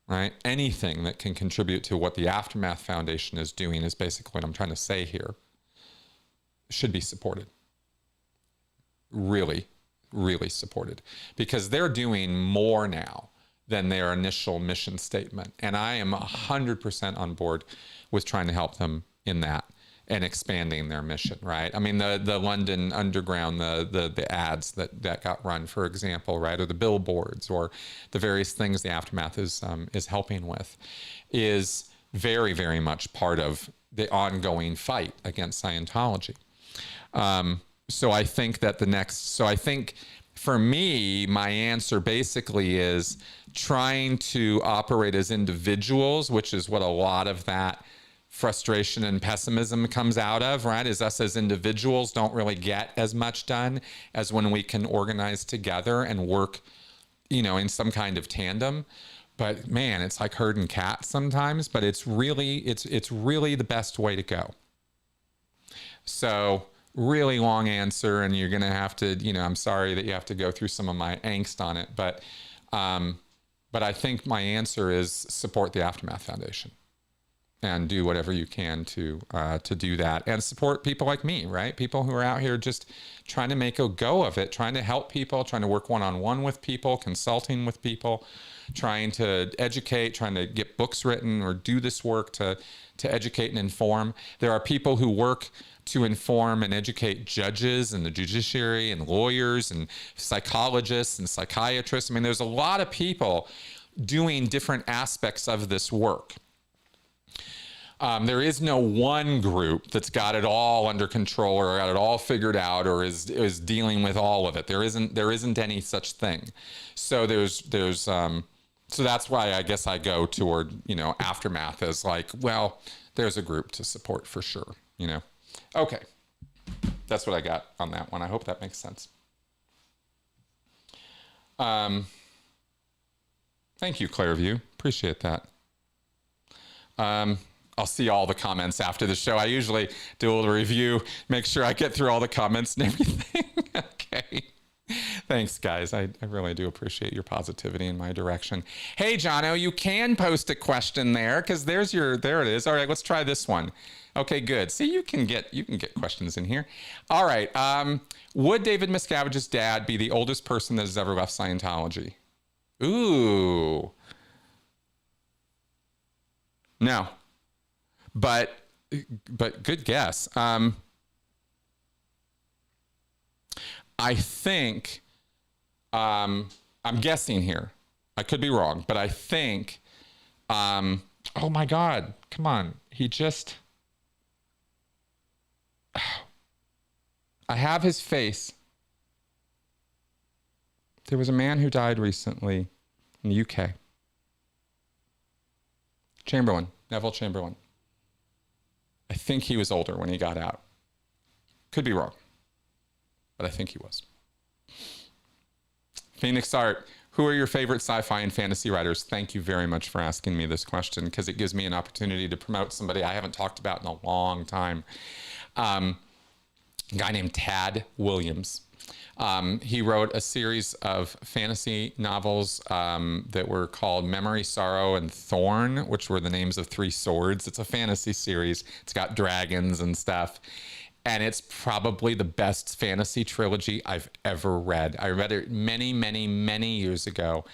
right? Anything that can contribute to what the Aftermath Foundation is doing is basically what I'm trying to say here, should be supported. Really, really supported, because they're doing more now than their initial mission statement. And I am 100% on board with trying to help them in that and expanding their mission, right? I mean, the London Underground, the ads that got run, for example, right? Or the billboards, or the various things the Aftermath is helping with, is very, very much part of the ongoing fight against Scientology. So I think that I think for me, my answer basically is trying to operate as individuals, which is what a lot of that frustration and pessimism comes out of, right? Is us as individuals don't really get as much done as when we can organize together and work, in some kind of tandem. But man, it's like herding cats sometimes, but it's really the best way to go. So really long answer, and you're going to have to, I'm sorry that you have to go through some of my angst on it, but I think my answer is support the Aftermath Foundation and do whatever you can to do that, and support people like me, right? People who are out here just trying to make a go of it, trying to help people, trying to work one-on-one with people, consulting with people, trying to educate, trying to get books written or do this work to educate and inform. There are people who work to inform and educate judges and the judiciary and lawyers and psychologists and psychiatrists. I mean, there's a lot of people doing different aspects of this work. There is no one group that's got it all under control or got it all figured out or is dealing with all of it. There isn't any such thing. So so that's why I guess I go toward, aftermath as like, well, there's a group to support for sure, Okay. That's what I got on that one. I hope that makes sense. Thank you, Clairview. Appreciate that. I'll see all the comments after the show. I usually do a little review, make sure I get through all the comments and everything. Okay. Thanks, guys. I really do appreciate your positivity in my direction. Hey, Jono, you can post a question there because there it is. All right, let's try this one. Okay, good. See, you can get questions in here. All right. Would David Miscavige's dad be the oldest person that has ever left Scientology? Ooh. No. But good guess. I think, I'm guessing here. I could be wrong, but I think, oh my God, come on. I have his face. There was a man who died recently in the UK. Neville Chamberlain. I think he was older when he got out. Could be wrong, but I think he was. Phoenix Art, who are your favorite sci-fi and fantasy writers? Thank you very much for asking me this question because it gives me an opportunity to promote somebody I haven't talked about in a long time. A guy named Tad Williams. He wrote a series of fantasy novels that were called Memory, Sorrow, and Thorn, which were the names of 3 swords. It's a fantasy series. It's got dragons and stuff. And it's probably the best fantasy trilogy I've ever read. I read it many, many, many years ago.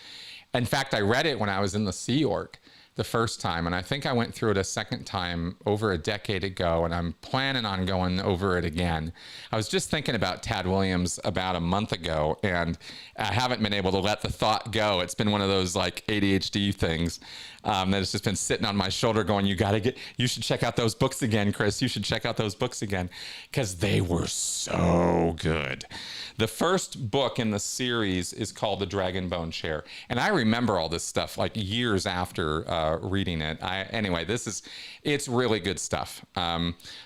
In fact, I read it when I was in the Sea Org the first time, and I think I went through it a second time over a decade ago, and I'm planning on going over it again. I was just thinking about Tad Williams about a month ago, and I haven't been able to let the thought go. It's been one of those like ADHD things that has just been sitting on my shoulder going, you should check out those books again, Chris. You should check out those books again, because they were so good. The first book in the series is called The Dragon Bone Chair. And I remember all this stuff like years after reading it. Anyway, it's really good stuff.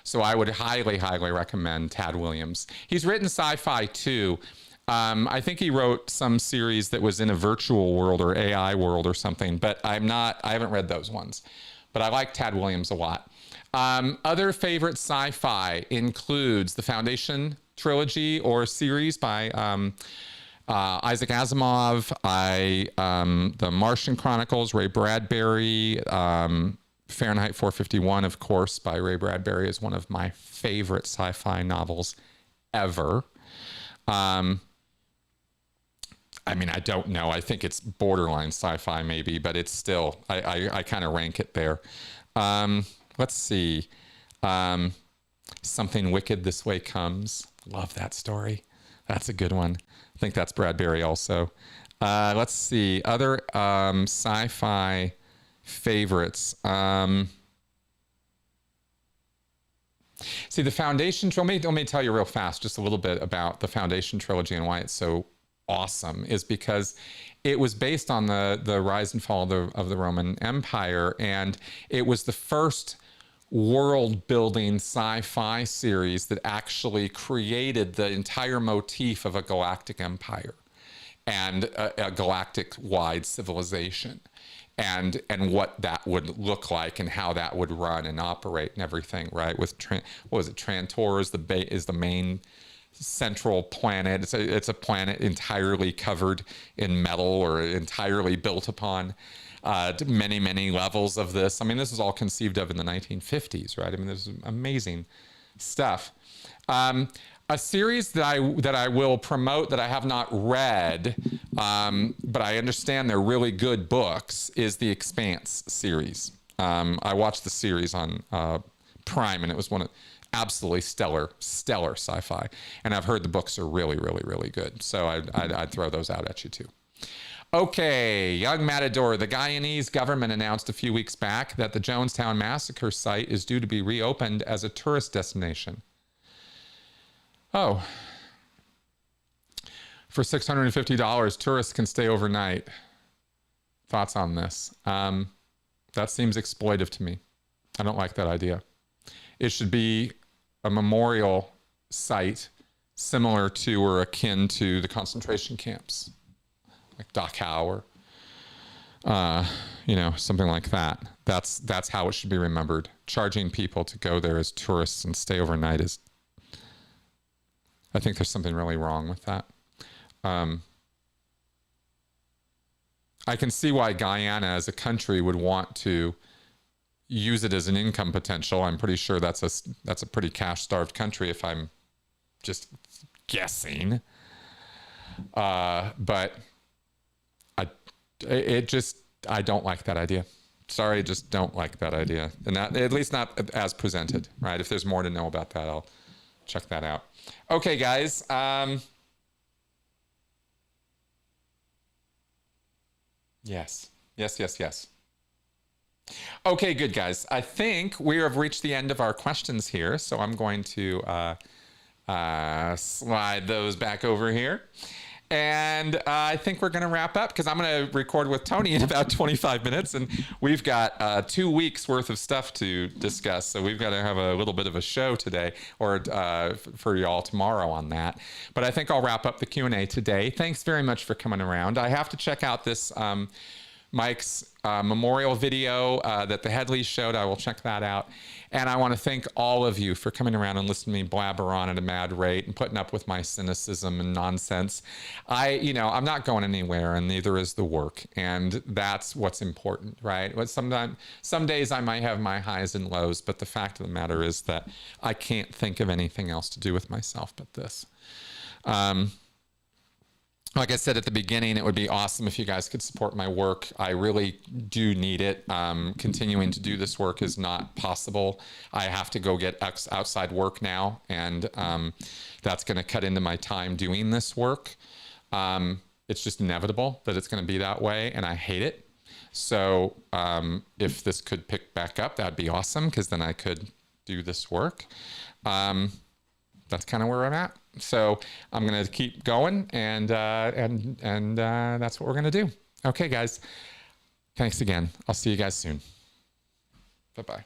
So I would highly, highly recommend Tad Williams. He's written sci-fi too. I think he wrote some series that was in a virtual world or AI world or something, but I haven't read those ones. But I like Tad Williams a lot. Other favorite sci-fi includes the Foundation trilogy or series by Isaac Asimov, the Martian Chronicles, Ray Bradbury, Fahrenheit 451, of course, by Ray Bradbury is one of my favorite sci-fi novels ever. I don't know. I think it's borderline sci-fi maybe, but it's still, I kind of rank it there. Let's see. Something Wicked This Way Comes. Love that story. That's a good one. I think that's Bradbury also. Let's see. Other sci-fi favorites. See, the Foundation, let me tell you real fast just a little bit about the Foundation trilogy and why it's so awesome, is because it was based on the rise and fall of the Roman Empire, and it was the first world-building sci-fi series that actually created the entire motif of a galactic empire and a galactic-wide civilization, and what that would look like and how that would run and operate and everything, right? With Trantor is the main central planet. It's a planet entirely covered in metal or entirely built upon many, many levels of this. This is all conceived of in the 1950s, right? This is amazing stuff. A series that I will promote that I have not read, but I understand they're really good books, is the Expanse series. I watched the series on Prime, and it was one of absolutely stellar sci-fi. And I've heard the books are really, really, really good. So I'd throw those out at you too. Okay, young Matador. The Guyanese government announced a few weeks back that the Jonestown massacre site is due to be reopened as a tourist destination. Oh. For $650, tourists can stay overnight. Thoughts on this? That seems exploitive to me. I don't like that idea. It should be a memorial site similar to or akin to the concentration camps, like Dachau or, you know, something like that. That's how it should be remembered. Charging people to go there as tourists and stay overnight is, I think there's something really wrong with that. I can see why Guyana as a country would want to use it as an income potential. I'm pretty sure that's a pretty cash-starved country, if I'm just guessing. But I don't like that idea. Sorry, just don't like that idea. And that, at least not as presented, right? If there's more to know about that, I'll check that out. Okay, guys. Yes. Okay, good, guys. I think we have reached the end of our questions here, so I'm going to slide those back over here. And I think we're going to wrap up because I'm going to record with Tony in about 25 minutes. And we've got 2 weeks worth of stuff to discuss. So we've got to have a little bit of a show today or for y'all tomorrow on that. But I think I'll wrap up the Q&A today. Thanks very much for coming around. I have to check out this Mike's memorial video that the Headleys showed. I will check that out. And I want to thank all of you for coming around and listening to me blabber on at a mad rate and putting up with my cynicism and nonsense. I'm not going anywhere, and neither is the work. And that's what's important, right? But some days I might have my highs and lows, but the fact of the matter is that I can't think of anything else to do with myself but this. Like I said at the beginning, it would be awesome if you guys could support my work. I really do need it. Continuing to do this work is not possible. I have to go get outside work now, and that's going to cut into my time doing this work. It's just inevitable that it's going to be that way, and I hate it. So if this could pick back up, that'd be awesome, because then I could do this work. That's kind of where I'm at. So I'm going to keep going, and that's what we're going to do. Okay, guys. Thanks again. I'll see you guys soon. Bye-bye.